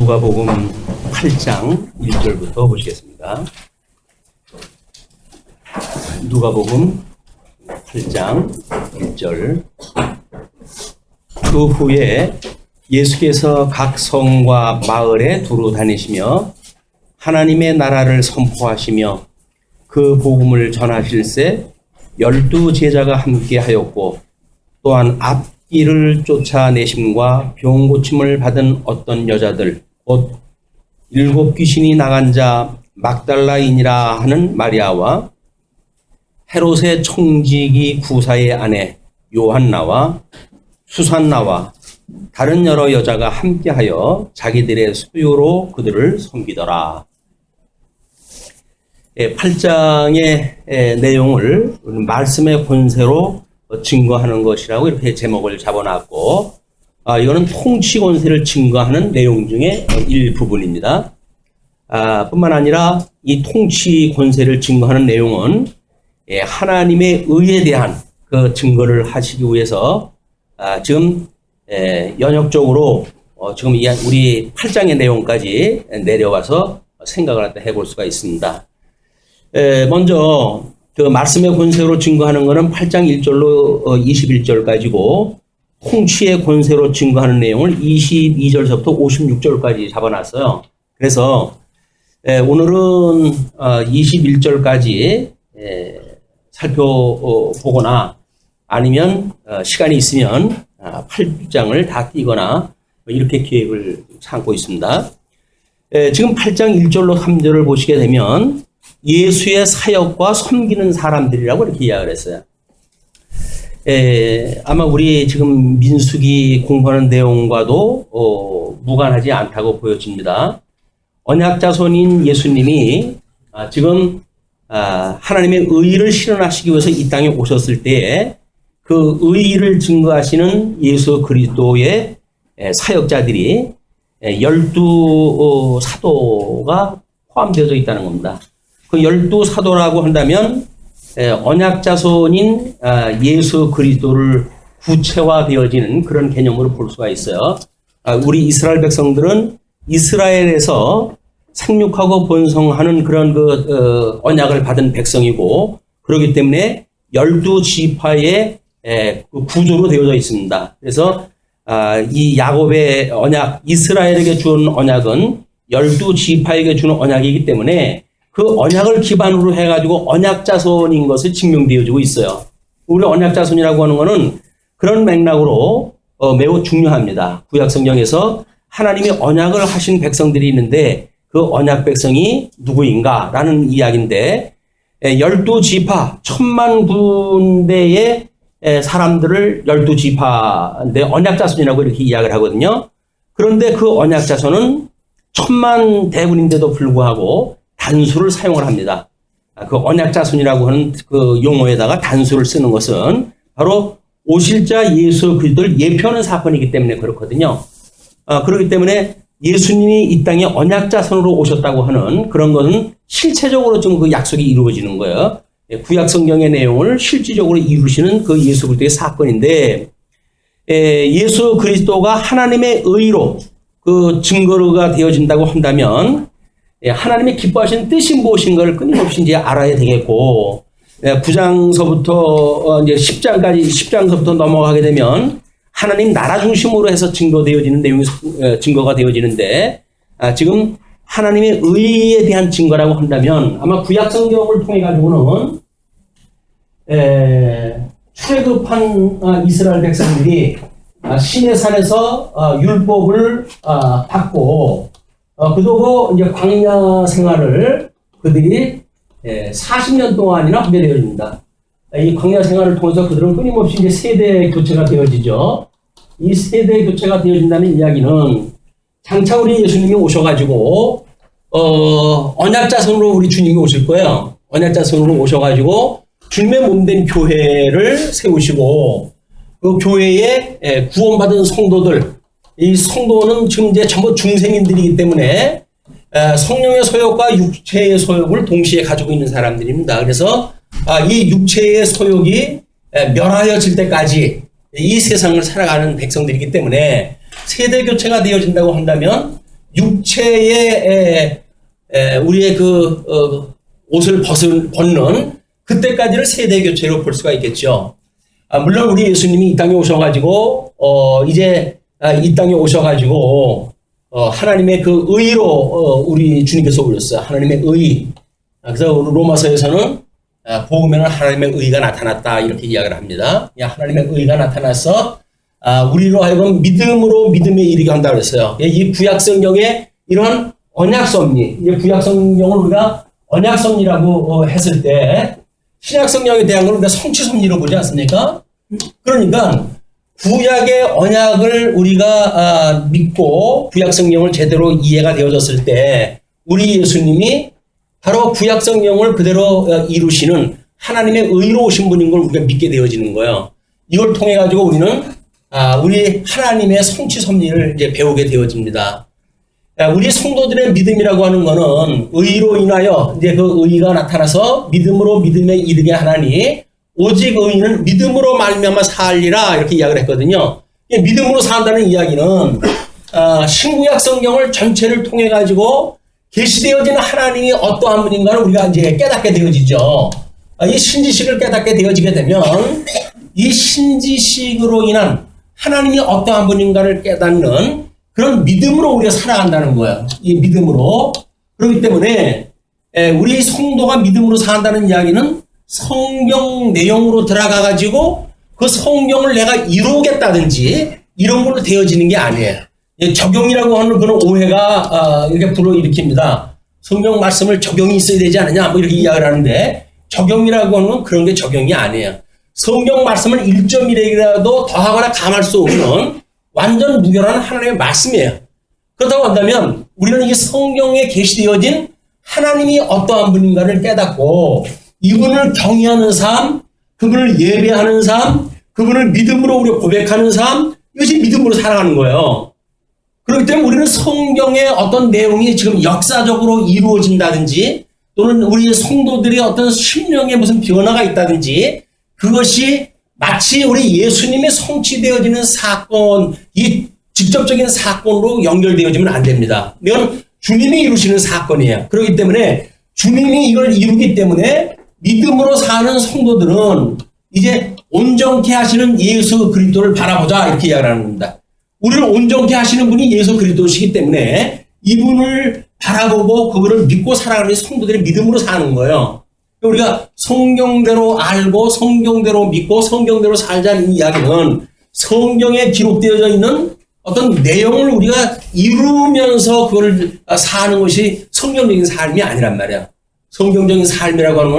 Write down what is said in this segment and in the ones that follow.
누가복음 8장 1절부터 보시겠습니다. 누가복음 8장 1절. 그 후에 예수께서 각 성과 마을에 두루 다니시며 하나님의 나라를 선포하시며 그 복음을 전하실새 12 제자가 함께 하였고, 또한 앞길을 쫓아내심과 병 고침을 받은 어떤 여자들, 곧 7 귀신이 나간 자 막달라인이라 하는 마리아와 헤롯의 청지기 구사의 아내 요한나와 수산나와 다른 여러 여자가 함께하여 자기들의 소유로 그들을 섬기더라. 8장의 내용을 말씀의 권세로 증거하는 것이라고 이렇게 제목을 잡아놨고, 이거는 통치 권세를 증거하는 내용 중에 일부분입니다. 뿐만 아니라 이 통치 권세를 증거하는 내용은 하나님의 의에 대한 그 증거를 하시기 위해서 지금 연역적으로 지금 우리 8장의 내용까지 내려와서 생각을 해볼 수가 있습니다. 먼저 그 말씀의 권세로 증거하는 것은 8장 1절로 21절까지고, 통치의 권세로 증거하는 내용을 22절서부터 56절까지 잡아놨어요. 그래서 오늘은 21절까지 살펴보거나 아니면 시간이 있으면 8장을 다 띄거나 이렇게 계획을 삼고 있습니다. 지금 8장 1절로 3절을 보시게 되면 예수의 사역과 섬기는 사람들이라고 이렇게 이야기를 했어요. 아마 우리 지금 민수기 공부하는 내용과도 무관하지 않다고 보여집니다. 언약자손인 예수님이 지금 하나님의 의를 실현하시기 위해서 이 땅에 오셨을 때에 그 의를 증거하시는 예수 그리스도의 사역자들이 12 사도가 포함되어 있다는 겁니다. 그 12 사도라고 한다면 언약자손인 예수 그리스도를 구체화되어지는 그런 개념으로 볼 수가 있어요. 우리 이스라엘 백성들은 이스라엘에서 생육하고 번성하는 그런 언약을 받은 백성이고, 그렇기 때문에 12 지파의 구조로 되어져 있습니다. 그래서 이 야곱의 언약, 이스라엘에게 준 언약은 12 지파에게 주는 언약이기 때문에 그 언약을 기반으로 해가지고 언약자손인 것을 증명되어지고 있어요. 우리 언약자손이라고 하는 것은 그런 맥락으로 매우 중요합니다. 구약성경에서 하나님이 언약을 하신 백성들이 있는데 그 언약 백성이 누구인가라는 이야기인데, 12 지파, 1000만 군대의 사람들을 12 지파인데 언약자손이라고 이렇게 이야기를 하거든요. 그런데 그 언약자손은 1000만 대군인데도 불구하고 단수를 사용을 합니다. 그 언약자손이라고 하는 그 용어에다가 단수를 쓰는 것은 바로 오실 자 예수 그리스도를 예표하는 사건이기 때문에 그렇거든요. 그렇기 때문에 예수님이 이 땅에 언약자손으로 오셨다고 하는 그런 것은 실체적으로 좀 그 약속이 이루어지는 거예요. 구약 성경의 내용을 실질적으로 이루시는 그 예수 그리스도의 사건인데, 예수 그리스도가 하나님의 의로 그 증거가 되어진다고 한다면 하나님의 기뻐하시는 뜻이 무엇인가를 끊임없이 이제 알아야 되겠고, 9장서부터 이제 10장서부터 넘어가게 되면 하나님 나라 중심으로 해서 증거되어지는 내용이 증거가 되어지는데, 지금 하나님의 의에 대한 증거라고 한다면 아마 구약 성경을 통해 가지고는 출애굽한 이스라엘 백성들이 시내산에서 율법을 받고 그러고 이제 광야 생활을 그들이 40년 동안이나 하게 되어집니다. 이 광야 생활을 통해서 그들은 끊임없이 이제 세대 교체가 되어지죠. 이 세대 교체가 되어진다는 이야기는 장차 우리 예수님이 오셔가지고 언약자손으로 우리 주님이 오실 거예요. 언약자손으로 오셔가지고 주님의 몸된 교회를 세우시고, 그 교회에 구원받은 성도들, 이 성도는 지금 이제 전부 중생인들이기 때문에 성령의 소욕과 육체의 소욕을 동시에 가지고 있는 사람들입니다. 그래서 이 육체의 소욕이 멸하여질 때까지 이 세상을 살아가는 백성들이기 때문에 세대 교체가 되어진다고 한다면 육체의 우리의 옷을 벗는 그때까지를 세대 교체로 볼 수가 있겠죠. 물론 우리 예수님이 이 땅에 오셔가지고 이제 이 땅에 오셔가지고 하나님의 그 의로 우리 주님께서 오셨어요. 하나님의 의. 그래서 로마서에서는 복음에는 하나님의 의가 나타났다 이렇게 이야기를 합니다. 하나님의 의가 나타나서 우리로 하여금 믿음으로 믿음에 이르게 한다고 그랬어요. 이 구약성경에 이런 언약섭리, 이 구약성경을 우리가 언약섭리라고 했을 때 신약성경에 대한 걸 우리가 성취섭리로 보지 않습니까? 그러니까 구약의 언약을 우리가 믿고 구약성경을 제대로 이해가 되어졌을 때 우리 예수님이 바로 구약성경을 그대로 이루시는 하나님의 의로 오신 분인 걸 우리가 믿게 되어지는 거예요. 이걸 통해 가지고 우리는 우리 하나님의 성취섭리를 이제 배우게 되어집니다. 우리 성도들의 믿음이라고 하는 거는 의로 인하여 이제 그 의가 나타나서 믿음으로 믿음에 이르게 하나니 오직 의인은 믿음으로 말미암아 살리라 이렇게 이야기를 했거든요. 믿음으로 산다는 이야기는 신구약 성경을 전체를 통해 가지고 계시되어지는 하나님이 어떠한 분인가를 우리가 이제 깨닫게 되어지죠. 이 신지식을 깨닫게 되어지게 되면 이 신지식으로 인한 하나님이 어떠한 분인가를 깨닫는 그런 믿음으로 우리가 살아간다는 거예요. 이 믿음으로. 그렇기 때문에 우리 성도가 믿음으로 산다는 이야기는 성경 내용으로 들어가 가지고 그 성경을 내가 이루겠다든지 이런 걸로 되어지는 게 아니에요. 적용이라고 하는 그런 오해가 이렇게 불어일으킵니다. 성경 말씀을 적용이 있어야 되지 않느냐 뭐 이렇게 이야기를 하는데 적용이라고 하는 건 그런 게 적용이 아니에요. 성경 말씀을 1.1이라도 더하거나 감할 수 없는 완전 무결한 하나님의 말씀이에요. 그렇다고 한다면 우리는 이 성경에 계시되어진 하나님이 어떠한 분인가를 깨닫고 이분을 경외하는 삶, 그분을 예배하는 삶, 그분을 믿음으로 우리가 고백하는 삶, 이것이 믿음으로 살아가는 거예요. 그렇기 때문에 우리는 성경의 어떤 내용이 지금 역사적으로 이루어진다든지 또는 우리 성도들이 어떤 심령에 무슨 변화가 있다든지 그것이 마치 우리 예수님의 성취되어지는 사건, 이 직접적인 사건으로 연결되어지면 안 됩니다. 이건 주님이 이루시는 사건이에요. 그렇기 때문에 주님이 이걸 이루기 때문에 믿음으로 사는 성도들은 이제 온전케 하시는 예수 그리스도를 바라보자 이렇게 이야기하는 겁니다. 우리를 온전케 하시는 분이 예수 그리스도시기 때문에 이분을 바라보고 그분을 믿고 살아가는 성도들의 믿음으로 사는 거예요. 우리가 성경대로 알고 성경대로 믿고 성경대로 살자는 이야기는 성경에 기록되어져 있는 어떤 내용을 우리가 이루면서 그걸 사는 것이 성경적인 삶이 아니란 말이야. 성경적인 삶이라고 하는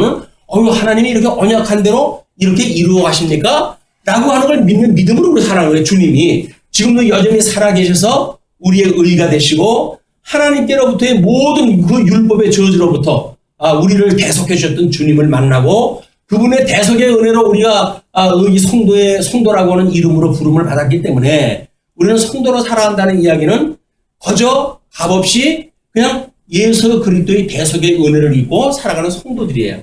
거는 하나님이 이렇게 언약한 대로 이렇게 이루어 가십니까? 라고 하는 걸 믿는 믿음으로 우리 살아가는 거예요. 주님이 지금도 여전히 살아계셔서 우리의 의가 되시고 하나님께로부터의 모든 그 율법의 저주로부터 우리를 대속해 주셨던 주님을 만나고 그분의 대속의 은혜로 우리가 이 성도라고 하는 이름으로 부름을 받았기 때문에 우리는 성도로 살아간다는 이야기는 거저 값없이 그냥 예수 그리스도의 대속의 은혜를 입고 살아가는 성도들이에요.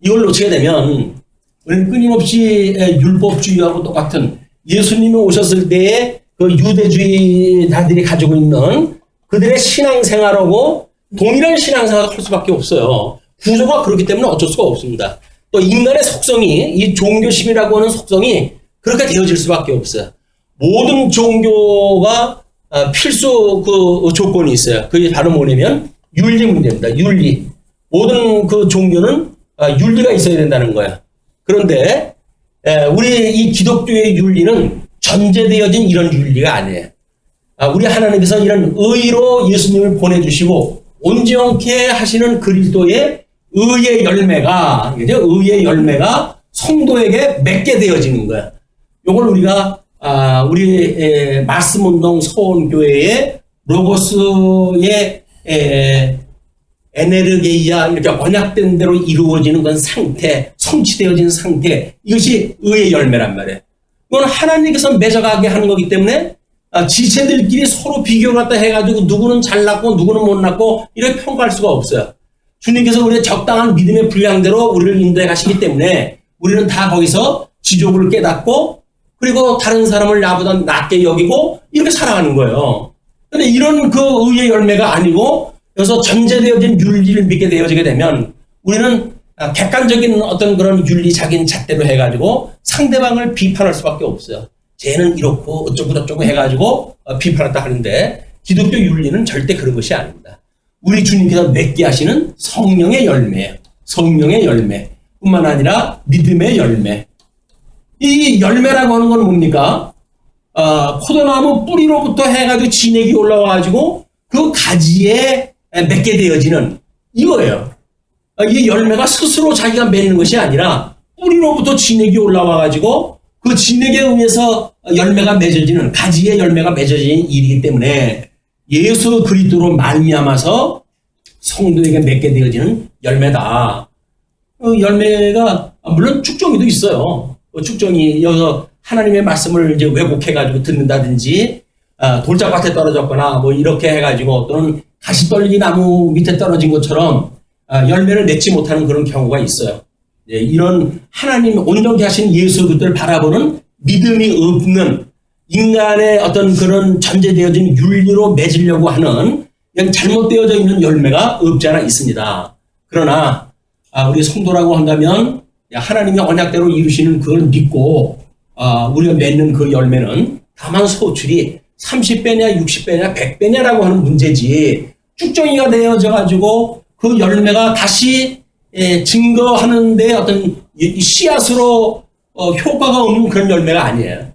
이걸 놓치게 되면 우리는 끊임없이 율법주의하고 똑같은 예수님이 오셨을 때의 그 유대주의자들이 가지고 있는 그들의 신앙생활하고 동일한 신앙생활을 할 수밖에 없어요. 구조가 그렇기 때문에 어쩔 수가 없습니다. 또 인간의 속성이 이 종교심이라고 하는 속성이 그렇게 되어질 수밖에 없어요. 모든 종교가 필수 그 조건이 있어요. 그게 바로 뭐냐면 윤리 문제입니다. 윤리. 모든 그 종교는 윤리가 있어야 된다는 거야. 그런데 우리 이 기독교의 윤리는 전제되어진 이런 윤리가 아니에요. 우리 하나님께서 이런 의로 예수님을 보내주시고 온전케 하시는 그리스도의 의의 열매가 의의 열매가 성도에게 맺게 되어지는 거야. 이걸 우리가 우리 말씀운동 서원교회의 로고스의 에네르게이아 이렇게 언약된 대로 이루어지는 건 상태, 성취되어진 상태, 이것이 의의 열매란 말이에요. 이건 하나님께서 맺어가게 하는 거기 때문에 지체들끼리 서로 비교를 갖다 해가지고 누구는 잘났고 누구는 못났고 이렇게 평가할 수가 없어요. 주님께서 우리의 적당한 믿음의 분량대로 우리를 인도해 가시기 때문에 우리는 다 거기서 지족을 깨닫고 그리고 다른 사람을 나보다 낮게 여기고 이렇게 살아가는 거예요. 근데 이런 그 의의 열매가 아니고 여기서 전제되어진 윤리를 믿게 되어지게 되면 우리는 객관적인 어떤 그런 윤리적인 잣대로 해가지고 상대방을 비판할 수밖에 없어요. 쟤는 이렇고 어쩌고 저쩌고 해가지고 비판했다 하는데 기독교 윤리는 절대 그런 것이 아닙니다. 우리 주님께서 맺게 하시는 성령의 열매예요. 성령의 열매 뿐만 아니라 믿음의 열매. 이 열매라고 하는 건 뭡니까? 포도나무 뿌리로부터 해가지고 진액이 올라와가지고 그 가지에 맺게 되어지는 이거예요. 이 열매가 스스로 자기가 맺는 것이 아니라 뿌리로부터 진액이 올라와가지고 그 진액에 의해서 열매가 맺어지는 가지의 열매가 맺어지는 일이기 때문에 예수 그리스도로 말미암아서 성도에게 맺게 되어지는 열매다. 열매가 물론 축종이도 있어요. 축종이 여기서 하나님의 말씀을 이제 왜곡해가지고 듣는다든지 돌짝밭에 떨어졌거나 뭐 이렇게 해가지고 또는 가시떨기 나무 밑에 떨어진 것처럼 열매를 맺지 못하는 그런 경우가 있어요. 이런 하나님 온전케 하신 예수 그리스도를 바라보는 믿음이 없는 인간의 어떤 그런 전제되어진 윤리로 맺으려고 하는 그냥 잘못되어져 있는 열매가 없지 않아 있습니다. 그러나 우리 성도라고 한다면 하나님이 언약대로 이루시는 그걸 믿고 우리가 맺는 그 열매는 다만 소출이 30배냐 60배냐 100배냐라고 하는 문제지 쭉정이가 되어져 가지고 그 열매가 다시 증거하는데 어떤 씨앗으로 효과가 없는 그런 열매가 아니에요.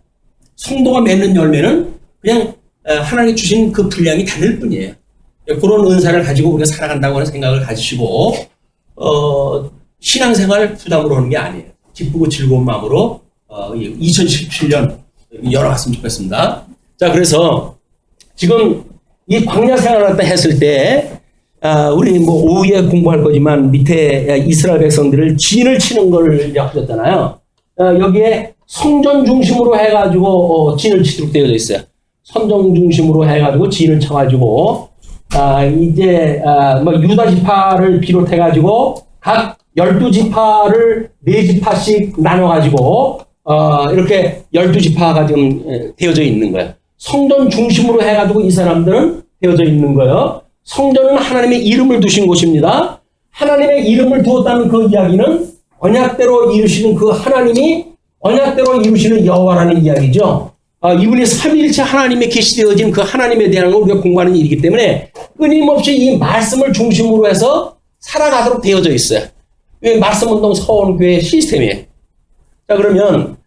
성도가 맺는 열매는 그냥 하나님이 주신 그 분량이 다를 뿐이에요. 그런 은사를 가지고 우리가 살아간다고 하는 생각을 가지시고 신앙생활 부담으로 하는 게 아니에요. 기쁘고 즐거운 마음으로 2017년 열어갔으면 좋겠습니다. 자, 그래서 지금 이 광야 생활을 갖다 했을 때 우리 뭐 오후에 공부할 거지만 밑에 이스라엘 백성들을 진을 치는 걸 하셨잖아요. 여기에 성전 중심으로 해가지고 진을 치도록 되어져 있어요. 성전 중심으로 해가지고 진을 쳐가지고 이제 뭐 유다 지파를 비롯해가지고 각 12지파를 4지파씩 나눠가지고 이렇게 12지파가 지금 되어져 있는 거예요. 성전 중심으로 해가지고 이 사람들은 되어져 있는 거예요. 성전은 하나님의 이름을 두신 곳입니다. 하나님의 이름을 두었다는 그 이야기는 언약대로 이루시는 그 하나님이 언약대로 이루시는 여호와라는 이야기죠. 이분이 삼위일체 하나님에 계시되어진 그 하나님에 대한 걸 우리가 공부하는 일이기 때문에 끊임없이 이 말씀을 중심으로 해서 살아가도록 되어져 있어요. 말씀운동 서원교회 시스템이에요. 자, 그러면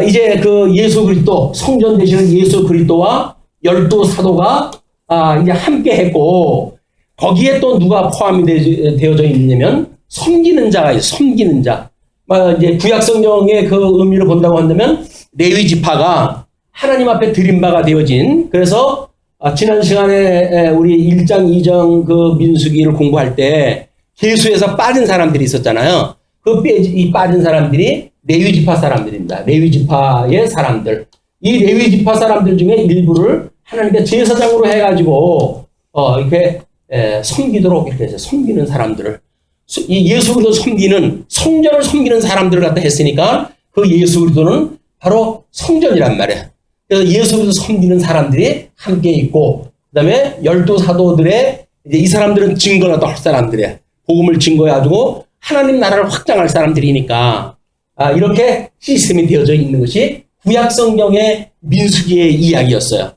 이제 그 예수 그리스도 성전 되시는 예수 그리스도와 12사도가 이제 함께 했고 거기에 또 누가 포함이 되어져 있냐면 섬기는 자가 있어요. 섬기는 자. 이제 구약 성경의 그 의미를 본다고 한다면 레위 지파가 하나님 앞에 드린 바가 되어진 그래서 지난 시간에 우리 1장 2장 그 민수기를 공부할 때 계수에서 빠진 사람들이 있었잖아요. 이 빠진 사람들이 레위 지파 사람들입니다. 레위 지파의 사람들. 이 레위 지파 사람들 중에 일부를 하나님께 제사장으로 해가지고 이렇게 섬기도록 이렇게 해서 섬기는 사람들을 이 예수 그리스도 섬기는 성전을 섬기는 사람들을 갖다 했으니까 그 예수 그리스도는 바로 성전이란 말이에요. 그래서 예수 그리스도 섬기는 사람들이 함께 있고 그다음에 12사도들의 이제 이 사람들은 증거를 갖다 할 사람들이에요. 복음을 증거해가지고 하나님 나라를 확장할 사람들이니까 이렇게 시스템이 되어져 있는 것이 구약 성경의 민수기의 이야기였어요.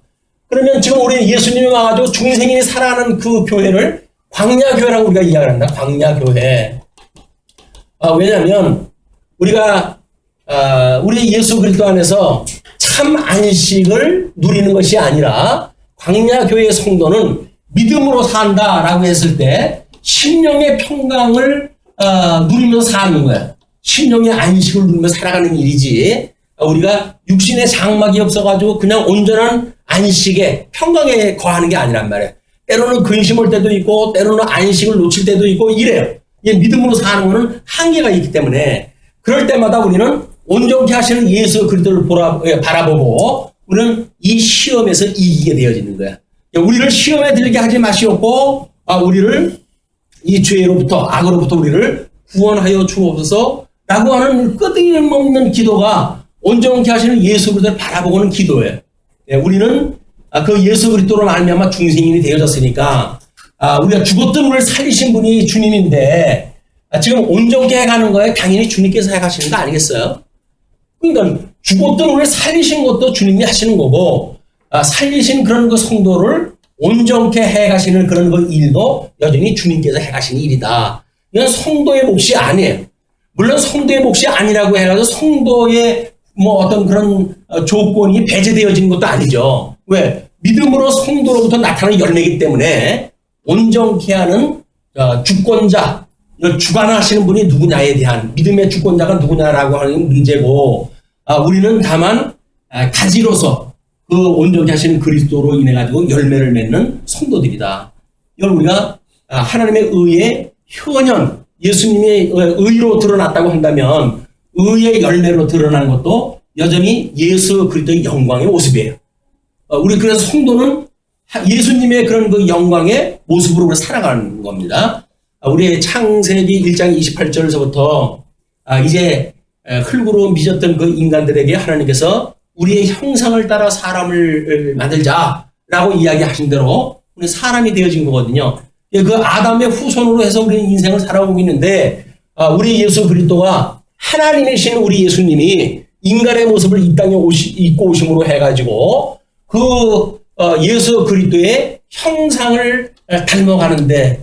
그러면 지금 우리 예수님이 와가지고 중생인이 살아가는 그 교회를 광야교회라고 우리가 이야기를 한다. 광야교회. 왜냐하면 우리가 우리 예수 그리스도 안에서 참 안식을 누리는 것이 아니라 광야교회 성도는 믿음으로 산다라고 했을 때 심령의 평강을 누리면서 사는 거야. 심령의 안식을 누리면서 살아가는 일이지. 우리가 육신의 장막이 없어가지고 그냥 온전한 안식에 평강에 거하는 게 아니란 말이에요. 때로는 근심할 때도 있고 때로는 안식을 놓칠 때도 있고 이래요. 이 믿음으로 사는 거는 한계가 있기 때문에 그럴 때마다 우리는 온전케 하시는 예수 그리스도를 바라보고 우리는 이 시험에서 이기게 되어지는 거야. 우리를 시험에 들게 하지 마시옵고 우리를 이 죄로부터 악으로부터 우리를 구원하여 주옵소서라고 하는 끊임없는 기도가 온전케 하시는 예수 그리스도를 바라보고는 기도예요. 우리는 그 예수 그리스도로 말미암아 중생인이 되어졌으니까 우리가 죽었던 우리를 살리신 분이 주님인데 지금 온전케 해가는 거에 당연히 주님께서 해가시는 거 아니겠어요? 그러니까 죽었던 우리를 살리신 것도 주님이 하시는 거고 살리신 그런 그 성도를 온전케 해가시는 그런 그 일도 여전히 주님께서 해가시는 일이다. 이건 성도의 몫이 아니에요. 물론 성도의 몫이 아니라고 해가지고 성도의 뭐 어떤 그런 조건이 배제되어지는 것도 아니죠. 왜? 믿음으로 성도로부터 나타나는 열매이기 때문에 온전케 하는 주권자, 주관하시는 분이 누구냐에 대한 믿음의 주권자가 누구냐라고 하는 문제고 우리는 다만 가지로서 그 온전케 하시는 그리스도로 인해 가지고 열매를 맺는 성도들이다. 이걸 우리가 하나님의 의의 현현, 예수님의 의로 드러났다고 한다면 의의 열매로 드러나는 것도 여전히 예수 그리스도의 영광의 모습이에요. 우리 그래서 성도는 예수님의 그런 그 영광의 모습으로 살아가는 겁니다. 우리 창세기 1장 28절에서부터 이제 흙으로 빚었던 그 인간들에게 하나님께서 우리의 형상을 따라 사람을 만들자라고 이야기하신 대로 우리 사람이 되어진 거거든요. 그 아담의 후손으로 해서 우리 인생을 살아오고 있는데 우리 예수 그리스도가 하나님이신 우리 예수님이 인간의 모습을 이 땅에 입고 오심으로 해가지고 그 예수 그리스도의 형상을 닮아가는데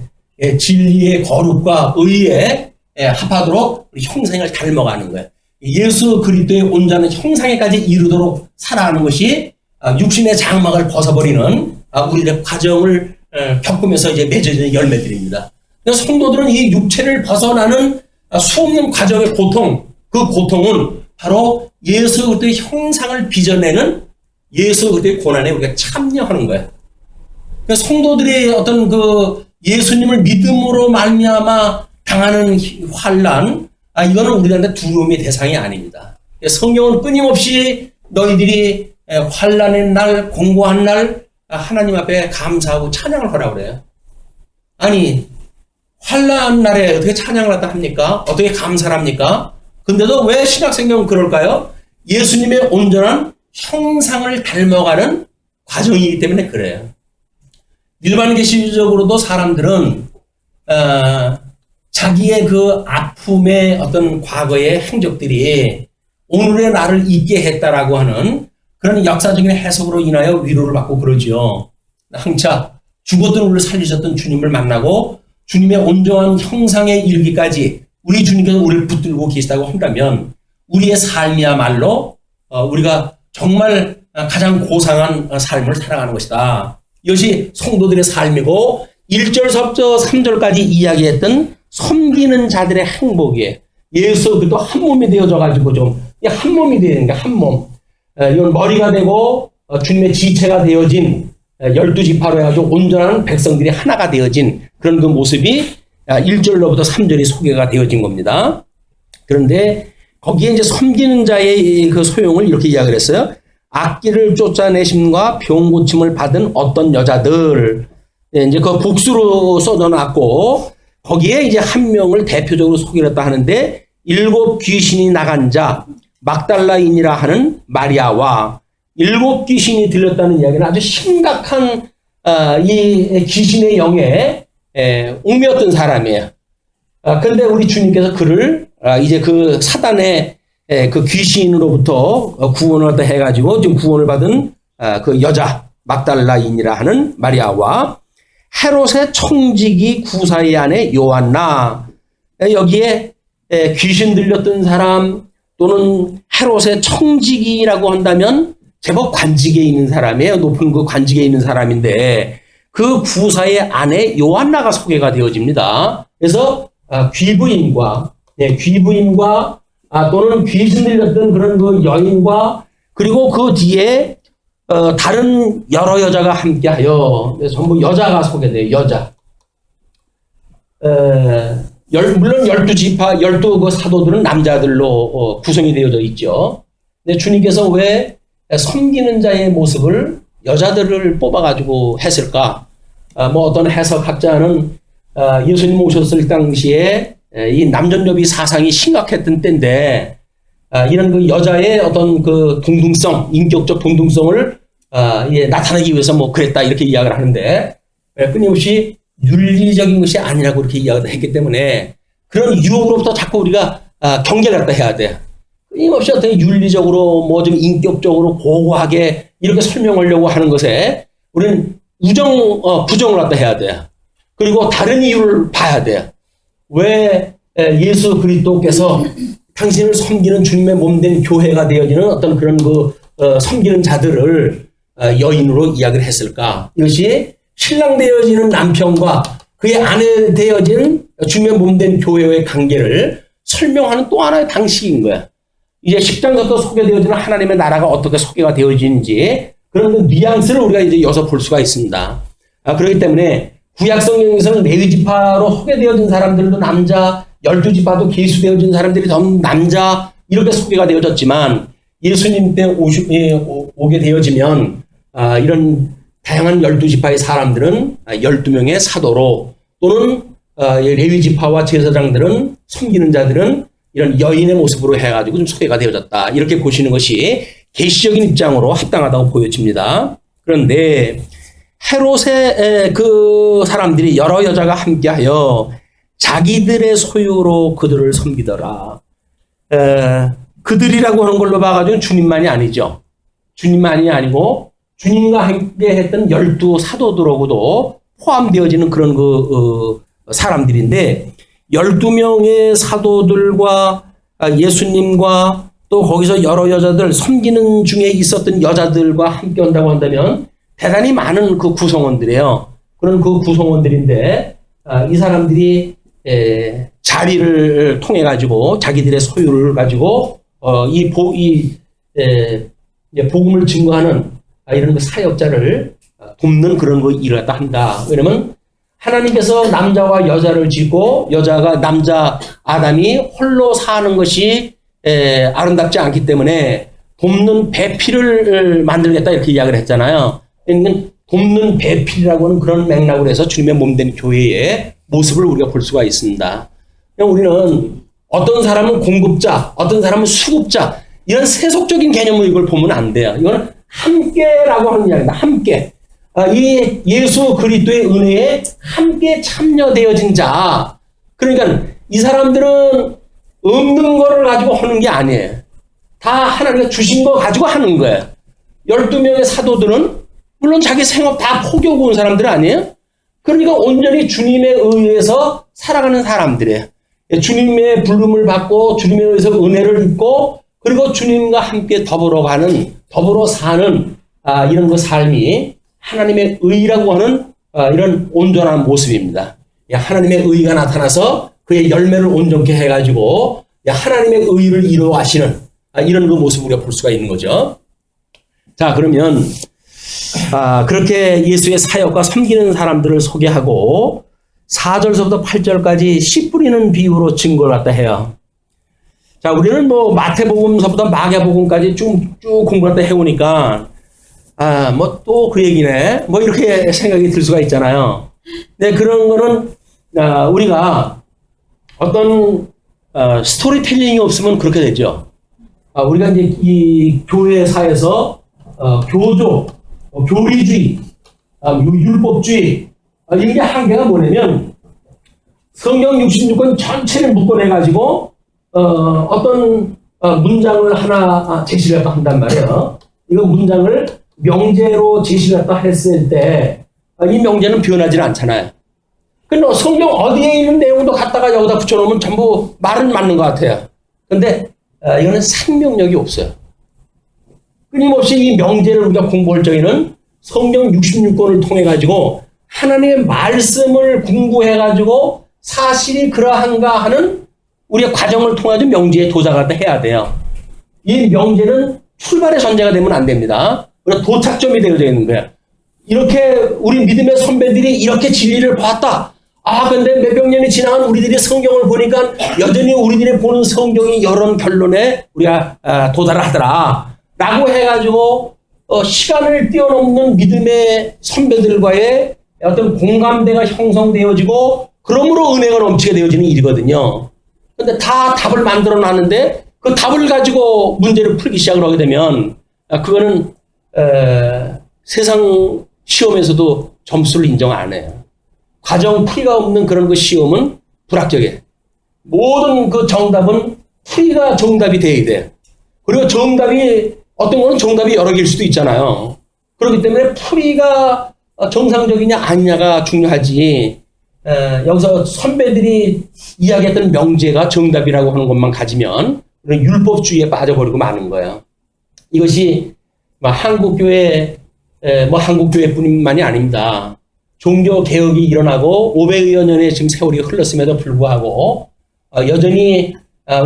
진리의 거룩과 의에 합하도록 우리 형상을 닮아가는 거예요. 예수 그리스도의 온전한 형상에까지 이르도록 살아가는 것이 육신의 장막을 벗어버리는 우리의 과정을 겪으면서 이제 맺어지는 열매들입니다. 성도들은 이 육체를 벗어나는 수없는 과정의 고통, 그 고통은 바로 예수 그리스도의 형상을 빚어내는 예수 그리스도의 고난에 우리가 참여하는 거예요. 성도들의 어떤 그 예수님을 믿음으로 말미암아 당하는 환난, 이거는 우리한테 두려움의 대상이 아닙니다. 성경은 끊임없이 너희들이 환난의 날, 공고한 날 하나님 앞에 감사하고 찬양을 하라고 그래요. 아니 환난 날에 어떻게 찬양을 하다 합니까? 어떻게 감사를 합니까? 근데도 왜 신약성경은 그럴까요? 예수님의 온전한 형상을 닮아가는 과정이기 때문에 그래요. 일반 계시적으로도 사람들은 자기의 그 아픔의 어떤 과거의 행적들이 오늘의 나를 잊게 했다라고 하는 그런 역사적인 해석으로 인하여 위로를 받고 그러지요. 항차 죽었던 우리를 살리셨던 주님을 만나고 주님의 온전한 형상에 이르기까지 우리 주님께서 우리를 붙들고 계시다고 한다면 우리의 삶이야말로 우리가 정말 가장 고상한 삶을 살아가는 것이다. 이것이 성도들의 삶이고 1절서부터 3절까지 이야기했던 섬기는 자들의 행복이에요. 예수 그리스도 한 몸이 되어져 가지고 좀 한 몸이 되는 게 한 몸. 이건 머리가 되고 주님의 지체가 되어진 12지파로 해가지고 온전한 백성들이 하나가 되어진 그런 그 모습이 1절로부터 3절이 소개가 되어진 겁니다. 그런데 거기에 이제 섬기는 자의 그 소용을 이렇게 이야기를 했어요. 악기를 쫓아내심과 병 고침을 받은 어떤 여자들. 이제 그 복수로 써져놨고 거기에 이제 한 명을 대표적으로 소개를 했다 하는데 7 귀신이 나간 자 막달라인이라 하는 마리아와 7 귀신이 들렸다는 이야기는 아주 심각한 이 귀신의 영에 웅매었던 사람이에요. 그런데 우리 주님께서 그를 이제 그 사단의 그 귀신으로부터 구원을 얻어 해가지고 지금 구원을 받은 그 여자 막달라인이라 하는 마리아와 헤롯의 청지기 구사의 아내 요한나, 여기에 귀신 들렸던 사람 또는 헤롯의 청지기라고 한다면 제법 관직에 있는 사람이에요. 높은 그 관직에 있는 사람인데 그 구사의 아내 요한나가 소개가 되어집니다. 그래서 귀부인과 또는 귀신 들렸던 그런 그 여인과 그리고 그 뒤에 다른 여러 여자가 함께하여 전부 여자가 소개돼요. 여자. 물론 12지파, 12그 사도들은 남자들로 구성이 되어져 있죠. 근데 주님께서 왜 섬기는 자의 모습을 여자들을 뽑아가지고 했을까? 뭐 어떤 해석학자는 예수님 오셨을 당시에 이 남전여비 사상이 심각했던 때인데 이런 그 여자의 어떤 그 동등성, 인격적 동등성을 나타나기 위해서 뭐 그랬다 이렇게 이야기를 하는데 끊임없이 윤리적인 것이 아니라고 이렇게 이야기를 했기 때문에 그런 유혹으로부터 자꾸 우리가 경계를 갖다 해야 돼. 끊임없이 어떤 윤리적으로 뭐 좀 인격적으로 고고하게 이렇게 설명하려고 하는 것에 우리는 부정을 갖다 해야 돼. 그리고 다른 이유를 봐야 돼. 왜 예수 그리스도께서 당신을 섬기는 주님의 몸된 교회가 되어지는 어떤 그런 섬기는 자들을 여인으로 이야기를 했을까? 이것이 신랑 되어지는 남편과 그의 아내 되어진 주님의 몸된 교회의 관계를 설명하는 또 하나의 방식인 거야. 이제 10장부터 소개되어지는 하나님의 나라가 어떻게 소개가 되어지는지 그런 그 뉘앙스를 우리가 이제 여기서 볼 수가 있습니다. 그렇기 때문에 구약 성경에서는 레위 지파로 소개되어진 사람들도 남자, 12지파도 계수되어진 사람들이 전부 남자 이렇게 소개가 되어졌지만 예수님 때 오게 되어지면 이런 다양한 12지파의 사람들은 12명의 사도로 또는 레위 지파와 제사장들은 섬기는 자들은 이런 여인의 모습으로 해가지고 좀 소개가 되어졌다. 이렇게 보시는 것이 계시적인 입장으로 합당하다고 보여집니다. 그런데 헤롯의 그 사람들이 여러 여자가 함께하여 자기들의 소유로 그들을 섬기더라. 그들이라고 하는 걸로 봐가지고 주님만이 아니죠. 주님만이 아니고 주님과 함께 했던 12사도들하고도 포함되어지는 그런 사람들인데 12명의 사도들과 예수님과 또 거기서 여러 여자들 섬기는 중에 있었던 여자들과 함께 온다고 한다면 대단히 많은 그 구성원들이에요. 그런 그 구성원들인데 이 사람들이 자리를 통해 가지고 자기들의 소유를 가지고 복음을 증거하는 이런 그 사역자를 돕는 그런 거 일을 갖다 한다. 왜냐면 하나님께서 남자와 여자를 짓고 여자가 남자 아담이 홀로 사는 것이 아름답지 않기 때문에 돕는 배필을 만들겠다 이렇게 이야기를 했잖아요. 그러니까 돕는 배필이라고 하는 그런 맥락으로 해서 주님의 몸된 교회의 모습을 우리가 볼 수가 있습니다. 우리는 어떤 사람은 공급자, 어떤 사람은 수급자 이런 세속적인 개념으로 이걸 보면 안 돼요. 이거는 함께라고 하는 이야기입니다. 함께. 이 예수 그리스도의 은혜에 함께 참여되어진 자. 그러니까 이 사람들은 없는 거를 가지고 하는 게 아니에요. 다 하나님께 주신 거 가지고 하는 거예요. 12명의 사도들은 물론 자기 생업 다 포기하고 온 사람들 아니에요? 그러니까 온전히 주님에 의해서 살아가는 사람들이에요. 주님의 부름을 받고 주님에 의해서 은혜를 입고 그리고 주님과 함께 더불어 사는 이런 그 삶이 하나님의 의라고 하는 이런 온전한 모습입니다. 하나님의 의가 나타나서 그의 열매를 온전케 해가지고 하나님의 의를 이루어가시는 이런 그 모습을 우리가 볼 수가 있는 거죠. 자, 그러면 그렇게 예수의 사역과 섬기는 사람들을 소개하고 4절서부터 8절까지 씨 뿌리는 비유로 증거를 갖다 해요. 자, 우리는 뭐 마태복음서부터 마가복음까지 쭉 공부를 갖다 해오니까 뭐 또 그 얘기네. 뭐 이렇게 생각이 들 수가 있잖아요. 네, 그런 거는 우리가 어떤 스토리텔링이 없으면 그렇게 되죠. 우리가 이제 이 교회사에서 교조, 교리주의, 율법주의 이게 한계가 뭐냐면 성경 66권 전체를 묶어내가지고 어떤 문장을 하나 제시를 한단 말이에요. 이거 문장을 명제로 제시를 했을 때 이 명제는 변하지 않잖아요. 근데 성경 어디에 있는 내용도 갖다가 여기다 붙여놓으면 전부 말은 맞는 것 같아요. 근데 이거는 생명력이 없어요. 끊임없이 이 명제를 우리가 공부할 적에는 성경 66권을 통해 가지고 하나님의 말씀을 공부해 가지고 사실이 그러한가 하는 우리의 과정을 통해 명제에 도착을 해야 돼요. 이 명제는 출발의 전제가 되면 안 됩니다. 우리가 도착점이 되어져 있는 거예요. 이렇게 우리 믿음의 선배들이 이렇게 진리를 봤다. 근데 몇백 년이 지나간 우리들이 성경을 보니까 여전히 우리들이 보는 성경이 이런 결론에 우리가 도달하더라. 라고 해가지고 시간을 뛰어넘는 믿음의 선배들과의 어떤 공감대가 형성되어지고 그러므로 은혜가 넘치게 되어지는 일이거든요. 근데 다 답을 만들어 놨는데 그 답을 가지고 문제를 풀기 시작을 하게 되면 그거는 세상 시험에서도 점수를 인정 안 해요. 과정 풀이가 없는 그런 그 시험은 불합격해. 모든 그 정답은 풀이가 정답이 돼야 돼. 그리고 정답이 어떤 거는 정답이 여러 개일 수도 있잖아요. 그렇기 때문에 풀이가 정상적이냐 아니냐가 중요하지. 여기서 선배들이 이야기했던 명제가 정답이라고 하는 것만 가지면 그런 율법주의에 빠져버리고 마는 거예요. 이것이 한국교회, 한국교회뿐만이 아닙니다. 종교개혁이 일어나고 500여 년의 지금 세월이 흘렀음에도 불구하고 여전히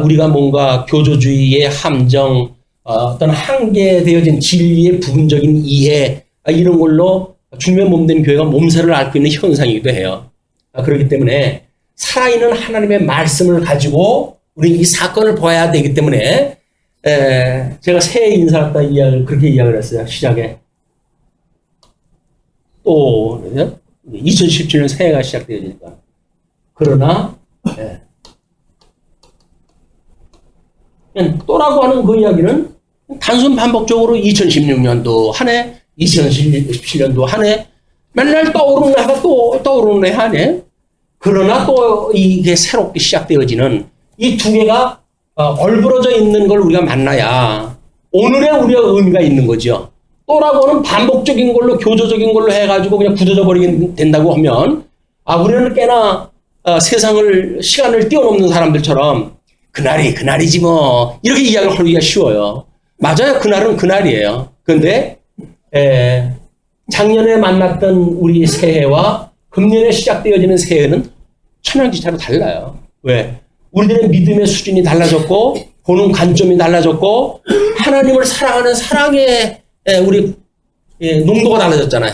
우리가 뭔가 교조주의의 함정, 어떤 한계되어진 진리의 부분적인 이해 이런 걸로 주님의 몸된 교회가 몸살을 앓고 있는 현상이기도 해요. 그렇기 때문에 살아있는 하나님의 말씀을 가지고 우리 이 사건을 봐야 되기 때문에 제가 새해 인사했다 그렇게 이야기를 했어요. 시작에. 또 2017년 새해가 시작되니까. 그러나 또라고 하는 그 이야기는 단순 반복적으로 2016년도 한 해, 2017년도 한 해, 맨날 떠오르는 해가 또 떠오르는 해 하네. 그러나 또 이게 새롭게 시작되어지는 이 두 개가 얼버러져 있는 걸 우리가 만나야 오늘의 우리가 의미가 있는 거죠. 또라고는 반복적인 걸로 교조적인 걸로 해가지고 그냥 굳어져 버리게 된다고 하면 우리는 꽤나 시간을 뛰어넘는 사람들처럼 그날이지 뭐 이렇게 이야기를 하기가 쉬워요. 맞아요. 그날은 그날이에요. 그런데 작년에 만났던 우리 새해와 금년에 시작되어지는 새해는 천양지차로 달라요. 왜? 우리들의 믿음의 수준이 달라졌고 보는 관점이 달라졌고 하나님을 사랑하는 사랑의 우리 농도가 달라졌잖아요.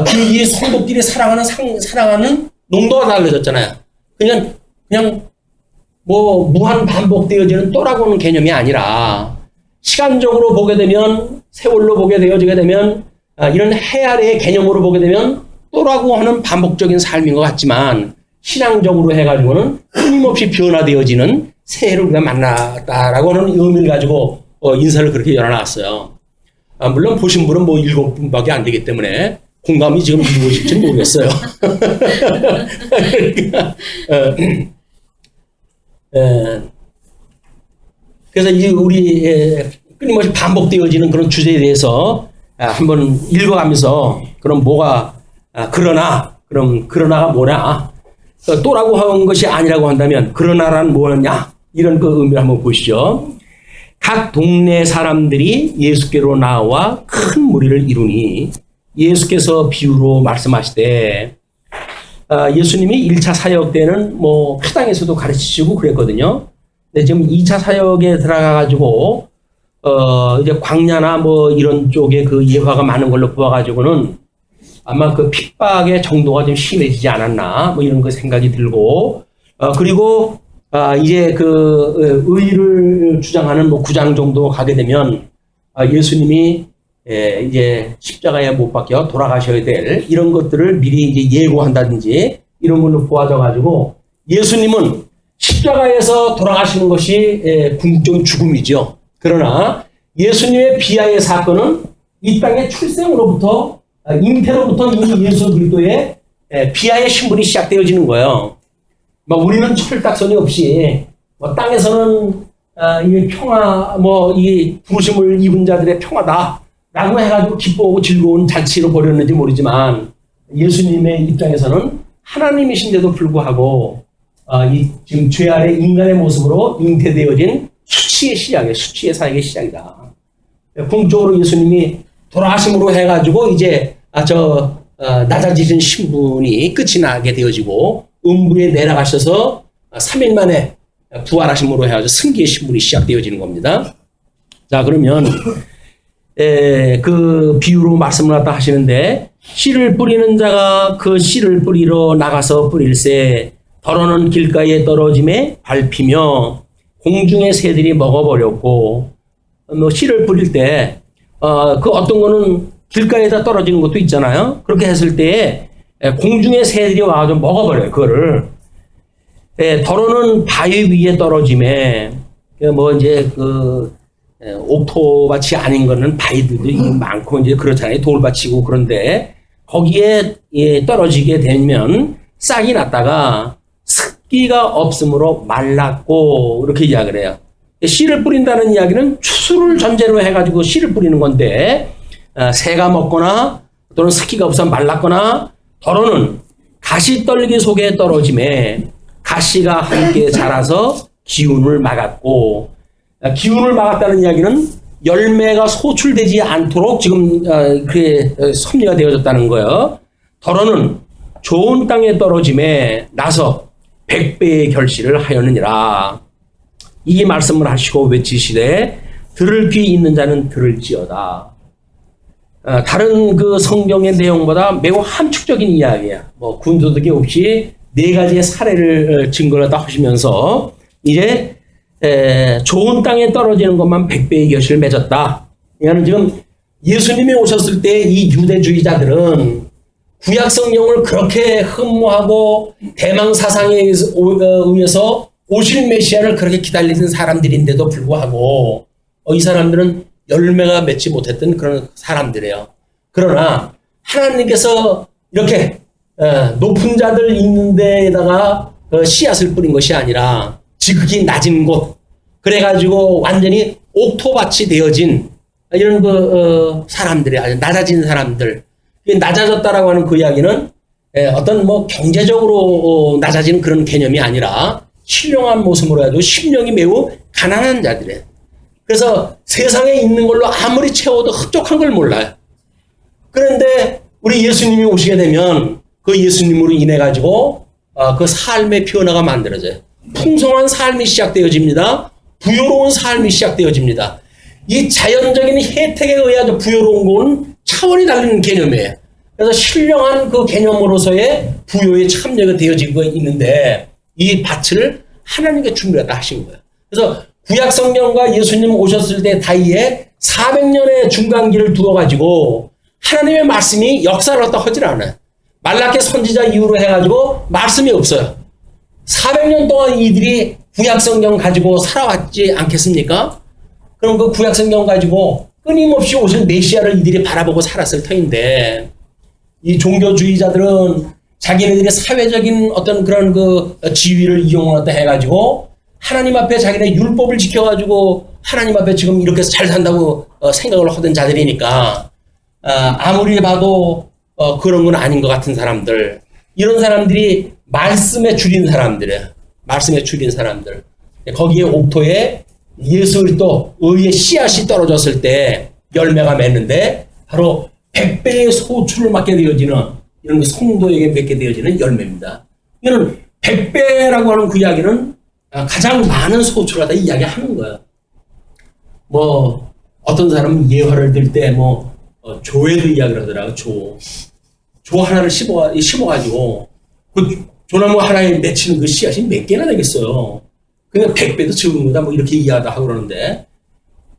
주위 성도끼리 사랑하는 농도가 달라졌잖아요. 그냥 뭐 무한 반복되어지는 또라고는 개념이 아니라 시간적으로 보게 되면 세월로 보게 되어지게 되면 이런 해 아래의 개념으로 보게 되면 또라고 하는 반복적인 삶인 것 같지만 신앙적으로 해가지고는 끊임없이 변화되어지는 새해를 우리가 만났다라고 하는 의미를 가지고 인사를 그렇게 열어놨어요. 물론 보신 분은 뭐 7분밖에 안 되기 때문에 공감이 지금 이루어질지 모르겠어요. 그러니까, 그래서 우리 끊임없이 반복되어지는 그런 주제에 대해서 한번 읽어가면서 그럼 뭐가 그럼 그러나가 뭐냐? 또라고 하는 것이 아니라고 한다면 그러나란 뭐냐? 이런 그 의미를 한번 보시죠. 각 동네 사람들이 예수께로 나와 큰 무리를 이루니 예수께서 비유로 말씀하시되 예수님이 1차 사역 때는 뭐 회당에서도 가르치시고 그랬거든요. 근데 지금 2차 사역에 들어가가지고 이제 광야나 뭐 이런 쪽에 그 예화가 많은 걸로 보아가지고는 아마 그 핍박의 정도가 좀 심해지지 않았나 뭐 이런 그 생각이 들고 그리고 이제 그 의를 주장하는 뭐 9장 정도 가게 되면 예수님이 이제 십자가에 못 박혀 돌아가셔야 될 이런 것들을 미리 이제 예고한다든지 이런 걸로 보아져 가지고 예수님은 십자가에서 돌아가시는 것이 궁극적인 죽음이죠. 그러나 예수님의 비하의 사건은 이 땅의 출생으로부터 잉태로부터 이미 예수 그리스도의 비하의 신분이 시작되어지는 거예요. 우리는 철딱선이 없이 땅에서는 이 평화 이 부르심을 입은 자들의 평화다라고 해가지고 기뻐하고 즐거운 잔치로 벌였는지 모르지만 예수님의 입장에서는 하나님이신데도 불구하고 이 지금 죄 아래 인간의 모습으로 잉태되어진 수치의 시작이에요. 수치의 사역의 시작이다. 궁극적으로 예수님이 돌아가심으로 해가지고 이제 낮아지신 신분이 끝이 나게 되어지고 음부에 내려가셔서 3일 만에 부활하심으로 해가지고 승기의 신분이 시작되어지는 겁니다. 자, 그러면 그 비유로 말씀을 갖다 하시는데 씨를 뿌리는 자가 그 씨를 뿌리러 나가서 뿌릴새 더러는 길가에 떨어짐에 밟히며 공중의 새들이 먹어버렸고 씨를 뿌릴 때 그 어떤 거는 길가에다 떨어지는 것도 있잖아요. 그렇게 했을 때 공중의 새들이 와가지고 먹어버려요. 그거를. 더러는 바위 위에 떨어짐에 이제 옥토밭이 아닌 거는 바위들도 많고 이제 그렇잖아요. 돌밭이고. 그런데 거기에 떨어지게 되면 싹이 났다가 습기가 없으므로 말랐고 이렇게 이야기를 해요. 씨를 뿌린다는 이야기는 추수를 전제로 해가지고 씨를 뿌리는 건데 새가 먹거나 또는 습기가 없어 말랐거나 더러는 가시떨기 속에 떨어짐에 가시가 함께 자라서 기운을 막았고, 기운을 막았다는 이야기는 열매가 소출되지 않도록 지금 그게 섭리가 되어졌다는 거예요. 더러는 좋은 땅에 떨어짐에 나서 100배의 결실을 하였느니라. 이 말씀을 하시고 외치시되 들을 귀 있는 자는 들을지어다. 다른 그 성경의 내용보다 매우 함축적인 이야기야. 뭐 군소득이 없이 네 가지의 사례를 증거를 다 하시면서 이제 좋은 땅에 떨어지는 것만 100배의 결실을 맺었다. 이거는 지금 예수님이 오셨을 때 이 유대주의자들은 구약 성경을 그렇게 흠모하고 대망 사상에 의해서 오실 메시아를 그렇게 기다리는 사람들인데도 불구하고 이 사람들은 열매가 맺지 못했던 그런 사람들이에요. 그러나 하나님께서 이렇게 높은 자들 있는 데에다가 씨앗을 뿌린 것이 아니라 지극히 낮은 곳, 그래가지고 완전히 옥토밭이 되어진 이런 사람들이 아주 낮아진 사람들. 낮아졌다라고 하는 그 이야기는 어떤 뭐 경제적으로 낮아지는 그런 개념이 아니라 신령한 모습으로 해가지고 심령이 매우 가난한 자들이에요. 그래서 세상에 있는 걸로 아무리 채워도 흡족한 걸 몰라요. 그런데 우리 예수님이 오시게 되면 그 예수님으로 인해 가지고 그 삶의 변화가 만들어져요. 풍성한 삶이 시작되어집니다. 부요로운 삶이 시작되어집니다. 이 자연적인 혜택에 의해서 부요로운 건 차원이 다른 개념이에요. 그래서 신령한 그 개념으로서의 부요에 참여가 되어지고 있는데 이 밭을 하나님께 준비했다 하신 거예요. 그래서 구약 성경과 예수님 오셨을 때 사이에 400년의 중간기를 두어가지고 하나님의 말씀이 역사를 갖다 하질 않아요. 말라기 선지자 이후로 해가지고 말씀이 없어요. 400년 동안 이들이 구약 성경 가지고 살아왔지 않겠습니까? 그럼 그 구약 성경 가지고 끊임없이 오실 메시아를 이들이 바라보고 살았을 터인데 이 종교주의자들은 자기네들의 사회적인 어떤 그런 그 지위를 이용하다 해가지고 하나님 앞에 자기네 율법을 지켜가지고 하나님 앞에 지금 이렇게 잘 산다고 생각을 하던 자들이니까 아무리 봐도 그런 건 아닌 것 같은 사람들, 이런 사람들이 말씀에 줄인 사람들이에요. 말씀에 줄인 사람들. 거기에 옥토에 예수 그리스도 의의 씨앗이 떨어졌을 때 열매가 맺는데 바로 100배의 소출을 맡게 되어지는 이런 그 성도에게 맺게 되어지는 열매입니다. 이거는 100배라고 하는 그 이야기는 가장 많은 소출을 하다 이야기하는 거예요. 뭐 어떤 사람은 예화를 들 때 뭐 조에도 이야기를 하더라고요. 조 하나를 심어가지고 그 조나무 하나에 맺히는 그 씨앗이 몇 개나 되겠어요. 그러니까 100배도 적은 거다 뭐 이렇게 이야기하다 하고 그러는데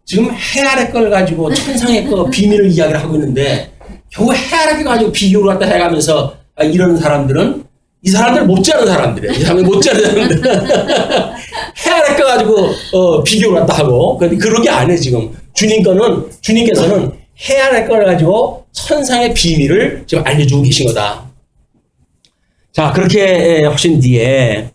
지금 해 아래 걸 가지고 천상의 그 비밀을 이야기를 하고 있는데 겨우 해 아래 걸 가지고 비교를 갖다 해가면서 이런 사람들은 이 사람들 못지않은 사람들이에요. 이 사람들 못지않은 사람들. 해 아래 거 가지고 비교를 갖다 하고 그런 게 아니에요. 지금 주님께서는 해 아래 걸 가지고 천상의 비밀을 지금 알려주고 계신 거다. 자, 그렇게 하신 뒤에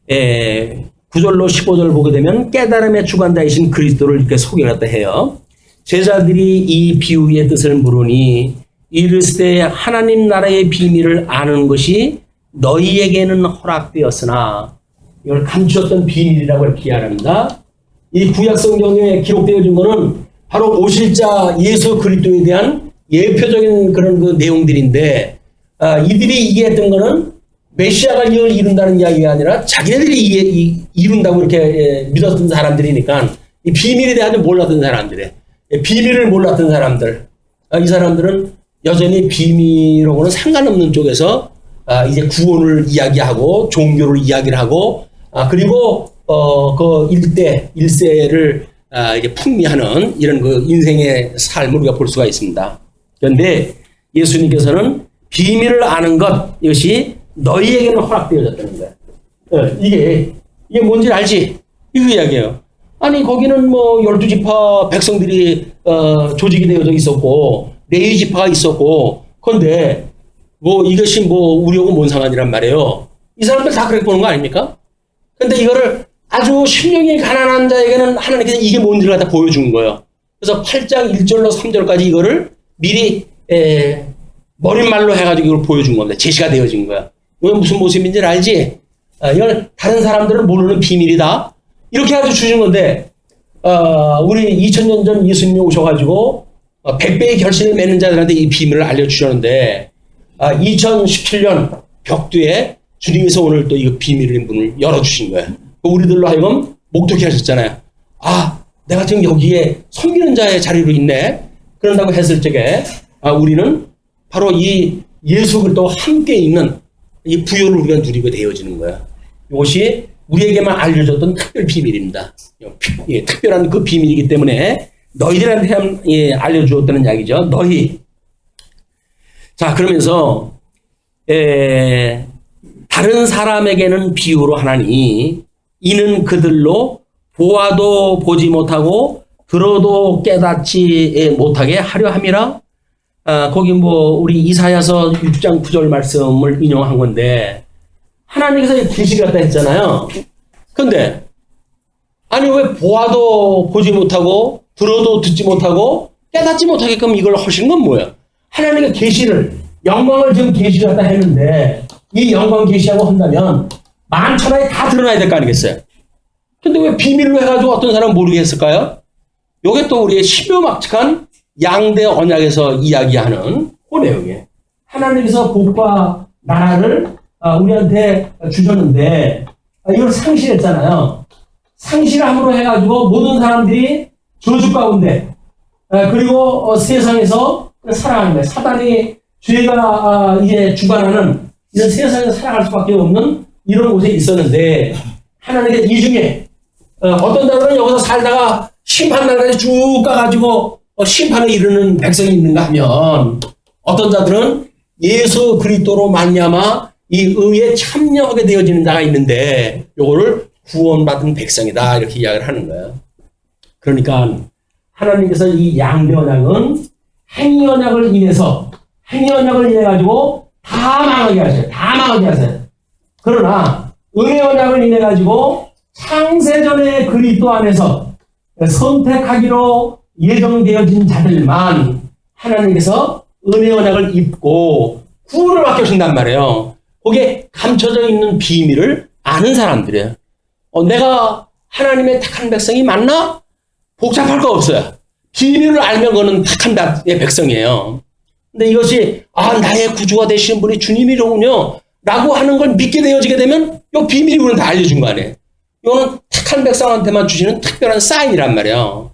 9절로 15절 보게 되면 깨달음의 주관자이신 그리스도를 이렇게 소개를 했다 해요. 제자들이 이 비유의 뜻을 물으니 이르시되 하나님 나라의 비밀을 아는 것이 너희에게는 허락되었으나, 이걸 감추었던 비밀이라고 이렇게 이야기합니다. 이 구약 성경에 기록되어진 것은 바로 오실 자 예수 그리스도에 대한 예표적인 그런 그 내용들인데, 이들이 이해했던 것은 메시아가 이걸 이룬다는 이야기가 아니라 자기네들이 이룬다고 이렇게 믿었던 사람들이니까 이 비밀에 대하여 몰랐던 사람들이에요. 비밀을 몰랐던 사람들, 이 사람들은 여전히 비밀하고는 상관없는 쪽에서 이제 구원을 이야기하고 종교를 이야기를 하고 그리고 그 일세를 이제 풍미하는 이런 그 인생의 삶을 우리가 볼 수가 있습니다. 그런데 예수님께서는 비밀을 아는 것, 이것이 너희에게는 허락되어졌다는 거예요. 이게 뭔지 알지? 이거 이야기예요. 아니 거기는 뭐 12지파 백성들이 조직이 되어져 있었고 레위 지파가 있었고 그런데 뭐 이것이 뭐 우리하고 뭔 상관이란 말이에요. 이 사람들 다 그렇게 보는 거 아닙니까? 근데 이거를 아주 심령이 가난한 자에게는 하나님께서 이게 뭔지를 갖다 보여준 거예요. 그래서 8장 1절로 3절까지 이거를 미리 머릿말로 해가지고 이걸 보여준 겁니다. 제시가 되어진 거야. 이건 무슨 모습인지를 알지? 이건 다른 사람들은 모르는 비밀이다. 이렇게 해가지고 주신 건데 우리 2000년 전 예수님이 오셔가지고 100배의 결실을 맺는 자들한테 이 비밀을 알려주셨는데 2017년 벽두에 주님께서 오늘 또 이 비밀의 문을 열어주신 거예요. 우리들로 하여금 목도케 하셨잖아요. 내가 지금 여기에 섬기는 자의 자리로 있네. 그런다고 했을 적에 우리는 바로 이 예수 그리스도와 함께 있는 이 부요를 우리가 누리게 되어지는 거예요. 이것이 우리에게만 알려줬던 특별 비밀입니다. 특별한 그 비밀이기 때문에 너희들한테 알려주었다는 이야기죠. 너희. 자, 그러면서 다른 사람에게는 비유로 하나니 이는 그들로 보아도 보지 못하고 들어도 깨닫지 못하게 하려 함이라. 거기 뭐 우리 이사야서 6장 9절 말씀을 인용한 건데 하나님께서 계시를 갖다 했잖아요. 근데 아니 왜 보아도 보지 못하고 들어도 듣지 못하고 깨닫지 못하게끔 이걸 하신 건 뭐예요? 하나님의 계시를 영광을 지금 계시를 갖다 했는데 이 영광 계시하고 한다면 만천하에 다 드러나야 될 거 아니겠어요? 근데 왜 비밀로 해가지고 어떤 사람은 모르게 했을까요? 요게 또 우리의 신묘막측한 양대 언약에서 이야기하는 그 내용이에요. 하나님께서 복과 나라를 우리한테 주셨는데 이걸 상실했잖아요. 상실함으로 해가지고 모든 사람들이 저주 가운데 그리고 세상에서 살아가는 거예요. 사단이 죄가 이제 주관하는 이런 세상에서 살아갈 수밖에 없는 이런 곳에 있었는데 하나님께서 이 중에 어떤 자들은 여기서 살다가 심판날까지 쭉 가가지고 심판에 이르는 백성이 있는가 하면 어떤 자들은 예수 그리스도로 말미암아 이 의에 참여하게 되어지는 자가 있는데 요거를 구원받은 백성이다 이렇게 이야기를 하는 거예요. 그러니까 하나님께서 이 양대 언약은 행위 언약을 인해서 행위 언약을 인해 가지고 다 망하게 하세요. 다 망하게 하세요. 그러나 은혜 언약을 인해 가지고 창세전의 그리스도 안에서 선택하기로 예정되어진 자들만 하나님께서 은혜 언약을 입고 구원을 받게 하신단 말이에요. 거기에 감춰져 있는 비밀을 아는 사람들이에요. 내가 하나님의 택한 백성이 맞나? 복잡할 거 없어요. 비밀을 알면 그거는 택한 백성이에요. 근데 이것이 나의 구주가 되시는 분이 주님이로군요 라고 하는 걸 믿게 되어지게 되면 이 비밀이 우리는 다 알려준 거 아니에요. 이거는 택한 백성한테만 주시는 특별한 사인이란 말이에요.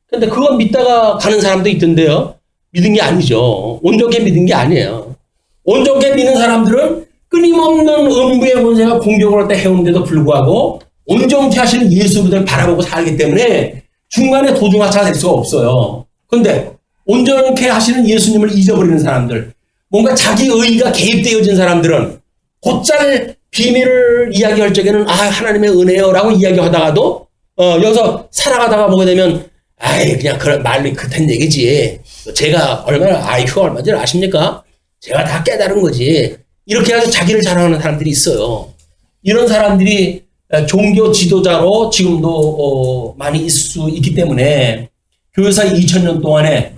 근데 그거 믿다가 가는 사람도 있던데요. 믿은 게 아니죠. 온전히 믿은 게 아니에요. 온전히 믿는 사람들은 끊임없는 음부의 권세가 공격을 할 때 해오는데도 불구하고 온전히 하시는 예수 그리스도를 바라보고 살기 때문에 중간에 도중하차가 될 수가 없어요. 그런데 온전히 하시는 예수님을 잊어버리는 사람들, 뭔가 자기 의의가 개입되어진 사람들은 곧잘 비밀을 이야기할 적에는 하나님의 은혜요라고 이야기하다가도 여기서 살아가다가 보게 되면 그냥 그런 말로 그딴 얘기지. 제가 IQ가 얼마인지 아십니까? 제가 다 깨달은 거지. 이렇게 해서 자기를 자랑하는 사람들이 있어요. 이런 사람들이 종교 지도자로 지금도 많이 있을 수 있기 때문에 교회사 2000년 동안에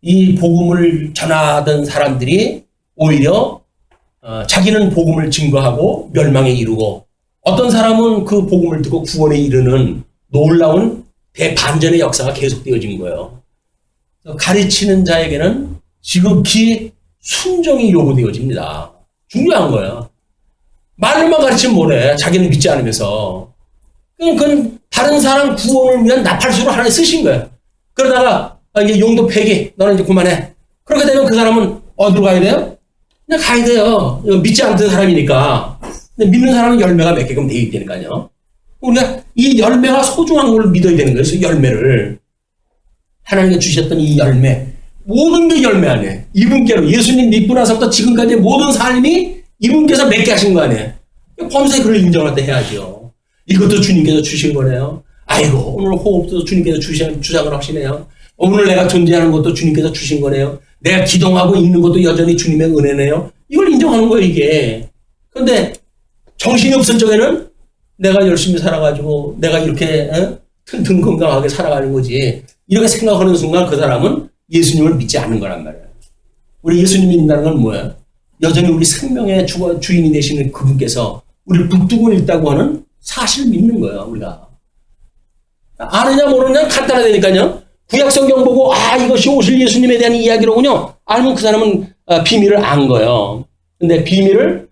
이 복음을 전하던 사람들이 오히려 자기는 복음을 증거하고 멸망에 이르고 어떤 사람은 그 복음을 듣고 구원에 이르는 놀라운 대반전의 역사가 계속되어진 거예요. 가르치는 자에게는 지극히 순종이 요구되어집니다. 중요한 거예요. 말로만 가르치면 뭐래. 자기는 믿지 않으면서. 그건 다른 사람 구원을 위한 나팔수로 하나 쓰신 거예요. 그러다가 이제 용도 폐기. 너는 이제 그만해. 그렇게 되면 그 사람은 어디로 가야 돼요? 그냥 가야 돼요. 믿지 않던 사람이니까. 근데 믿는 사람은 열매가 몇 개끔 되어 있다니까요. 우리가 이 열매가 소중한 걸 믿어야 되는 거예요. 열매를. 하나님께 주셨던 이 열매. 모든 게 열매 아니에요. 이분께로 예수님 믿고 나서부터 지금까지 모든 삶이 이분께서 맺게 하신 거 아니에요. 범사에 그걸 인정할 때 해야죠. 이것도 주님께서 주신 거네요. 아이고, 오늘 호흡도 주님께서 주장을 하시네요. 오늘 내가 존재하는 것도 주님께서 주신 거네요. 내가 기동하고 있는 것도 여전히 주님의 은혜네요. 이걸 인정하는 거예요, 이게. 그런데 정신이 없을 적에는 내가 열심히 살아가지고 내가 이렇게 튼튼 건강하게 살아가는 거지. 이렇게 생각하는 순간 그 사람은 예수님을 믿지 않는 거란 말이에요. 우리 예수님 믿는다는 건 뭐예요? 여전히 우리 생명의 주인이 되시는 그분께서 우리를 붙들고 있다고 하는 사실을 믿는 거예요, 우리가. 아느냐 모르냐 간단하다니까요. 구약 성경 보고 이것이 오실 예수님에 대한 이야기로군요. 알면 그 사람은 비밀을 안 거예요. 근데 비밀을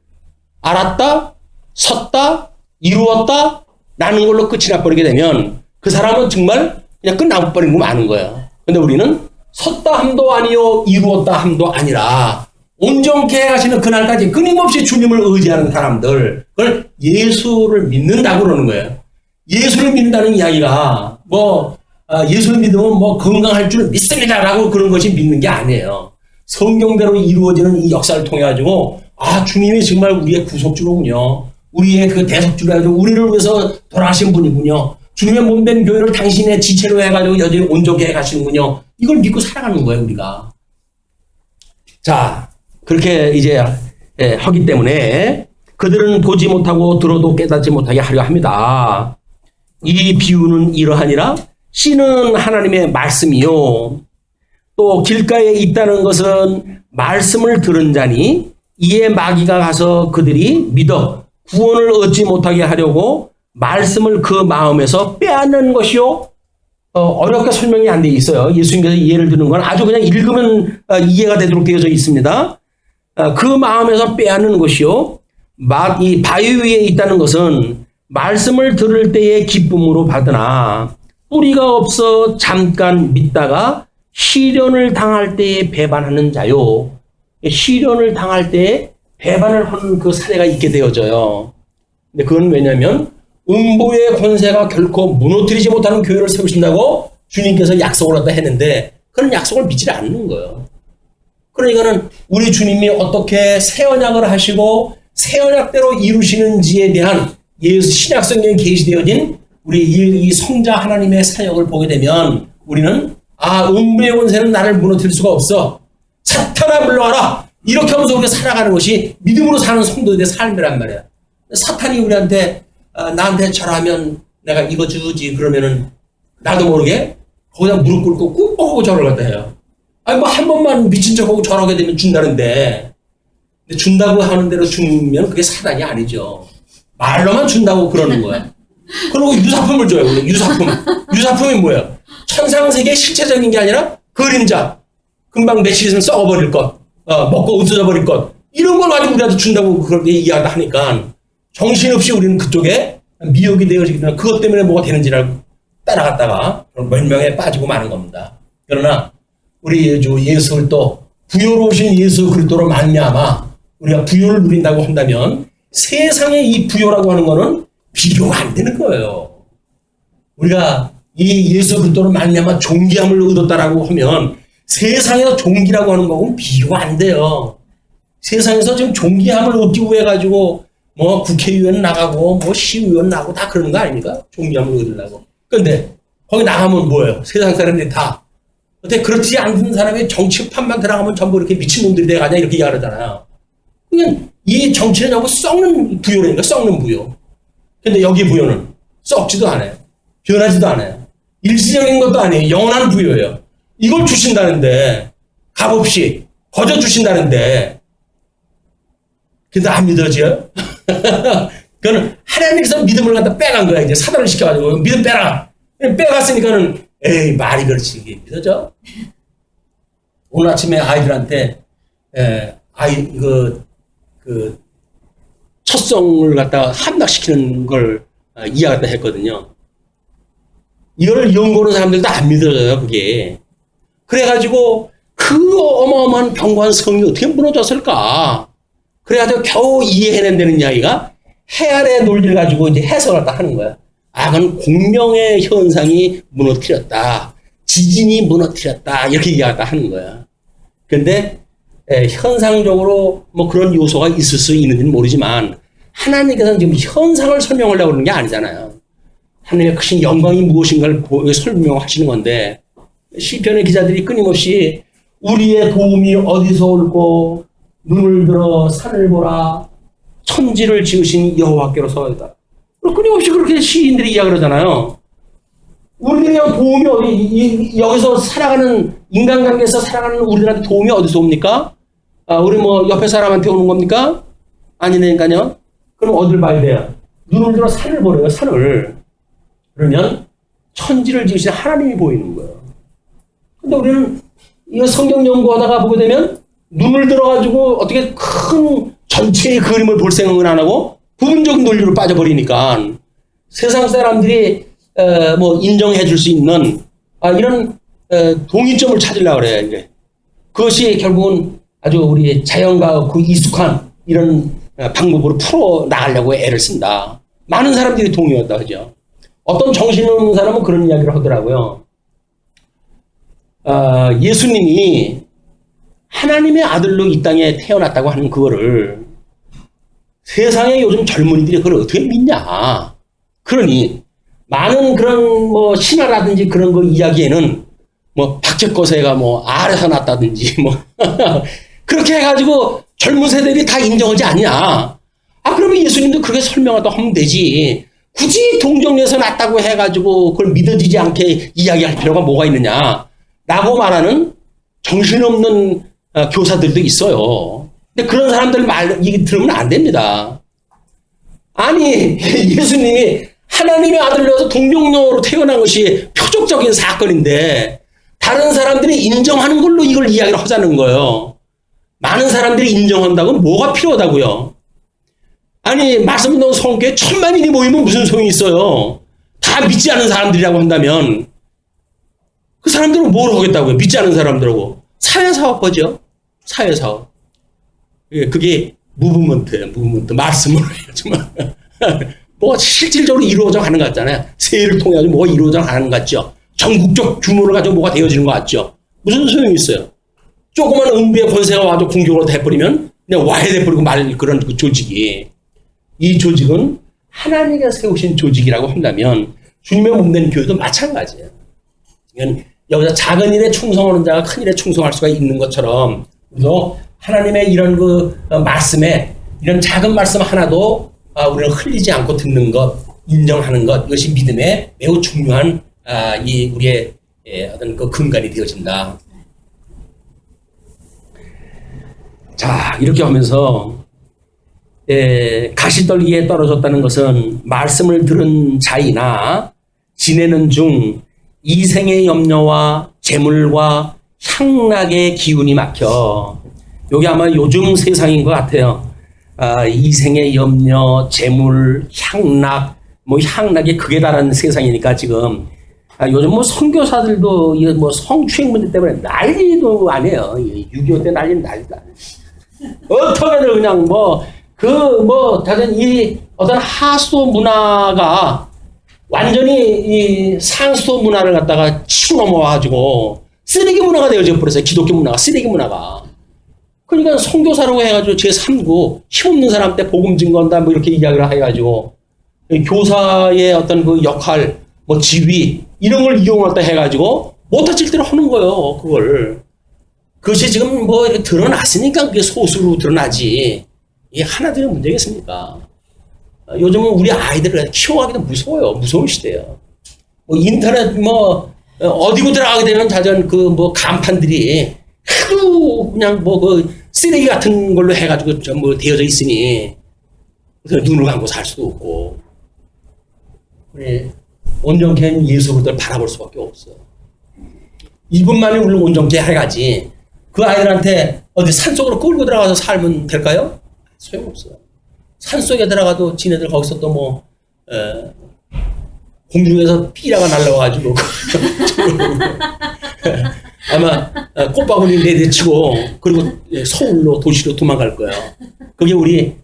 알았다, 섰다, 이루었다, 라는 걸로 끝이 나버리게 되면 그 사람은 정말 그냥 끝나버리는 거 많은 거예요. 근데 우리는 섰다 함도 아니요, 이루었다 함도 아니라 온전케 하시는 그날까지 끊임없이 주님을 의지하는 사람들, 그걸 예수를 믿는다고 그러는 거예요. 예수를 믿는다는 이야기가 예수를 믿으면 건강할 줄 믿습니다라고 그런 것이 믿는 게 아니에요. 성경대로 이루어지는 이 역사를 통해 가지고 주님이 정말 우리의 구속주로군요. 우리의 그 대속주로 해가지고 우리를 위해서 돌아가신 분이군요. 주님의 몸된 교회를 당신의 지체로 해가지고 여전히 온전케 해 가시는군요. 이걸 믿고 살아가는 거예요, 우리가. 자, 그렇게 이제 하기 때문에 그들은 보지 못하고 들어도 깨닫지 못하게 하려 합니다. 이 비유는 이러하니라. 씨는 하나님의 말씀이요. 또 길가에 있다는 것은 말씀을 들은 자니 이에 마귀가 가서 그들이 믿어 구원을 얻지 못하게 하려고 말씀을 그 마음에서 빼앗는 것이요. 어렵게 설명이 안 돼 있어요. 예수님께서 예를 드는 건 아주 그냥 읽으면 이해가 되도록 되어져 있습니다. 그 마음에서 빼앗는 것이요. 이 바위 위에 있다는 것은 말씀을 들을 때의 기쁨으로 받으나 뿌리가 없어 잠깐 믿다가 시련을 당할 때에 배반하는 자요. 시련을 당할 때에 배반을 하는 그 사례가 있게 되어져요. 근데 그건 왜냐면 음부의 권세가 결코 무너뜨리지 못하는 교회를 세우신다고 주님께서 약속을 갖다 했는데 그런 약속을 믿지 않는 거예요. 그러니까는 우리 주님이 어떻게 새 언약을 하시고 새 언약대로 이루시는지에 대한 예수 신약 성경에 계시되어진 우리 이 성자 하나님의 사역을 보게 되면 우리는 음부의 권세는 나를 무너뜨릴 수가 없어. 사탄아 물러가라. 이렇게 하면서 우리가 살아가는 것이 믿음으로 사는 성도들의 삶이란 말이야. 사탄이 우리한테 나한테 절하면 내가 이거 주지 그러면은 나도 모르게 거기다 무릎 꿇고 꾹 하고 절을 갖다 해요. 한 번만 미친 척하고 절하게 되면 준다는데 근데 준다고 하는 대로 주면 그게 사단이 아니죠. 말로만 준다고 그러는 거야. 그리고 유사품을 줘요. 원래 유사품. 유사품이 뭐예요? 천상세계의 실체적인 게 아니라 그림자. 금방 며칠 있으면 썩어버릴 것. 먹고 없어져 버릴 것. 이런 걸 가지고 우리한테 준다고 그렇게 이야기하니까 정신없이 우리는 그쪽에 미혹이 되어지기 때문에 그것 때문에 뭐가 되는지를 따라갔다가 멸망에 빠지고 마는 겁니다. 그러나 우리 예수 그리스도 부요로우신 예수 그리스도로 말미암아 우리가 부요를 누린다고 한다면 세상의 이 부요라고 하는 거는 비교가 안 되는 거예요. 우리가 이 예수 그리스도로 말미암아 존귀함을 얻었다라고 하면 세상에서 존귀라고 하는 거하고는 비교가 안 돼요. 세상에서 지금 존귀함을 얻기 위해 가지고 국회의원 나가고 시의원 나가고 다 그러는 거 아닙니까? 존귀함을 얻으려고. 그런데 거기 나가면 뭐예요? 세상 사람들이 다 어때 그렇지 않은 사람이 정치판만 들어가면 전부 이렇게 미친놈들이 돼가냐 이렇게 이야기하잖아요. 그냥 이 정치는 전부 썩는 부요라니까 썩는 부요. 근데 여기 부요는 썩지도 않아요. 변하지도 않아요. 일시적인 것도 아니에요. 영원한 부요예요. 이걸 주신다는데 값없이 거저 주신다는데 근데 안 믿어져요? 그거는 하나님께서 믿음을 갖다 빼간 거야. 이제 사단을 시켜가지고 믿음 빼라. 빼갔으니까는 에이 말이 그렇지 이게 믿어져? 오늘 아침에 아이들한테 첫성을 갖다가 함락시키는 걸 이야기했다 했거든요. 이걸 연구하는 사람들도 안 믿어져요, 그게. 그래가지고 그 어마어마한 견고한 성이 어떻게 무너졌을까? 그래가지고 겨우 이해해낸다는 이야기가 해 아래 논리를 가지고 이제 해석을 딱 하는 거야. 그건 공명의 현상이 무너뜨렸다. 지진이 무너뜨렸다. 이렇게 이야기를 하는 거야. 근데 현상적으로 그런 요소가 있을 수 있는지는 모르지만 하나님께서는 지금 현상을 설명하려고 그러는 게 아니잖아요. 하나님의 크신 영광이 무엇인가를 설명하시는 건데 시편의 기자들이 끊임없이 우리의 도움이 어디서 올고 눈을 들어 산을 보라 천지를 지으신 여호와께로서이다. 끊임없이 그렇게 시인들이 이야기를 하잖아요. 우리들의 도움이 어디 여기서 살아가는 인간관계에서 살아가는 우리들한테 도움이 어디서 옵니까? 우리 뭐 옆에 사람한테 오는 겁니까? 아니니까요. 그럼 어딜 봐야 돼요? 눈을 들어 산을 보래요. 산을. 그러면 천지를 지으신 하나님이 보이는 거예요. 근데 우리는 이 성경 연구하다가 보게 되면 눈을 들어가지고 어떻게 큰 전체의 그림을 볼 생각은 안 하고 부분적인 논리로 빠져버리니까 세상 사람들이 뭐 인정해 줄 수 있는 이런 동의점을 찾으려고 그래요. 이제. 그것이 결국은 아주 우리 자연과 그 익숙한 이런 방법으로 풀어 나가려고 애를 쓴다. 많은 사람들이 동의한다 그죠. 어떤 정신 없는 사람은 그런 이야기를 하더라고요. 예수님이 하나님의 아들로 이 땅에 태어났다고 하는 그거를 세상의 요즘 젊은이들이 그걸 어떻게 믿냐. 그러니 많은 그런 뭐 신화라든지 그런 거 이야기에는 뭐 박제거세가 뭐 알에서 났다든지 뭐 그렇게 해가지고 젊은 세대들이 다 인정하지 않냐. 그러면 예수님도 그렇게 설명하다 하면 되지. 굳이 동정에서 났다고 해가지고 그걸 믿어지지 않게 이야기할 필요가 뭐가 있느냐. 라고 말하는 정신없는 교사들도 있어요. 근데 그런 사람들 말 들으면 안 됩니다. 아니 예수님이 하나님의 아들로서 동정녀로 태어난 것이 표적적인 사건인데 다른 사람들이 인정하는 걸로 이걸 이야기를 하자는 거예요. 많은 사람들이 인정한다고 뭐가 필요하다고요. 아니 말씀 듣는 성교에 1000만인이 모이면 무슨 소용이 있어요. 다 믿지 않은 사람들이라고 한다면 그 사람들은 뭘 하겠다고요. 믿지 않은 사람들하고. 사회사업 하죠. 사회사업. 그게 무브먼트예요. 무브먼트. 말씀으로 해야지만. 뭐가 실질적으로 이루어져 가는 것 같잖아요. 세일을 통해 가지고 뭐가 이루어져 가는 것 같죠. 전국적 규모를 가지고 뭐가 되어지는 것 같죠. 무슨 소용이 있어요. 조그만 음부의 권세가 와서 공격으로 돼버리면 그냥 와야 돼버리고 말 그런 그 조직이. 이 조직은 하나님께서 세우신 조직이라고 한다면 주님의 몸된 교회도 마찬가지예요. 여기서 작은 일에 충성하는 자가 큰 일에 충성할 수가 있는 것처럼 그래서 하나님의 이런 그 말씀에 이런 작은 말씀 하나도 우리는 흘리지 않고 듣는 것, 인정하는 것 이것이 믿음의 매우 중요한 이 우리의 어떤 그 근간이 되어진다. 자 이렇게 하면서 가시떨기에 떨어졌다는 것은 말씀을 들은 자이나 지내는 중 이생의 염려와 재물과 향락의 기운이 막혀. 여기 아마 요즘 세상인 것 같아요. 이생의 염려, 재물, 향락, 뭐 향락이 극에 달하는 세상이니까 지금 요즘 뭐 선교사들도 뭐 성추행 문제 때문에 난리도 아니에요. 6.25 때 난리다. 어떻게든 그냥 다른 이 어떤 하수도 문화가 완전히 이 상수도 문화를 갖다가 치고 넘어와가지고 쓰레기 문화가 되어져 버렸어요. 기독교 문화가 쓰레기 문화가. 그러니까 선교사라고 해가지고 제3구 힘없는 사람 때 복음 증거한다 뭐 이렇게 이야기를 해가지고 교사의 어떤 그 역할, 뭐 지위 이런 걸 이용했다 해가지고 못할 대로 하는 거예요. 그걸. 그것이 지금 뭐 이렇게 드러났으니까 그게 소수로 드러나지. 이게 하나둘의 문제겠습니까? 요즘은 우리 아이들을 키워가기도 무서워요. 무서운 시대예요. 뭐 인터넷 어디고 들어가게 되면 자전 간판들이 하도 그냥 쓰레기 같은 걸로 해가지고 전부 되어져 있으니 그래서 눈을 감고 살 수도 없고 우리 온전케는 예수 그리스도를 바라볼 수밖에 없어. 이분만이 우리 온전케 해가지 그 아이들한테 어디 산속으로 끌고 들어가서 살면 될까요? 소용없어요. 산속에 들어가도 지네들 거기서 또 공중에서 삐라가 날라와가지고 아마 꽃바구니 내리치고 그리고 서울로 도시로 도망갈 거예요. 그게 우리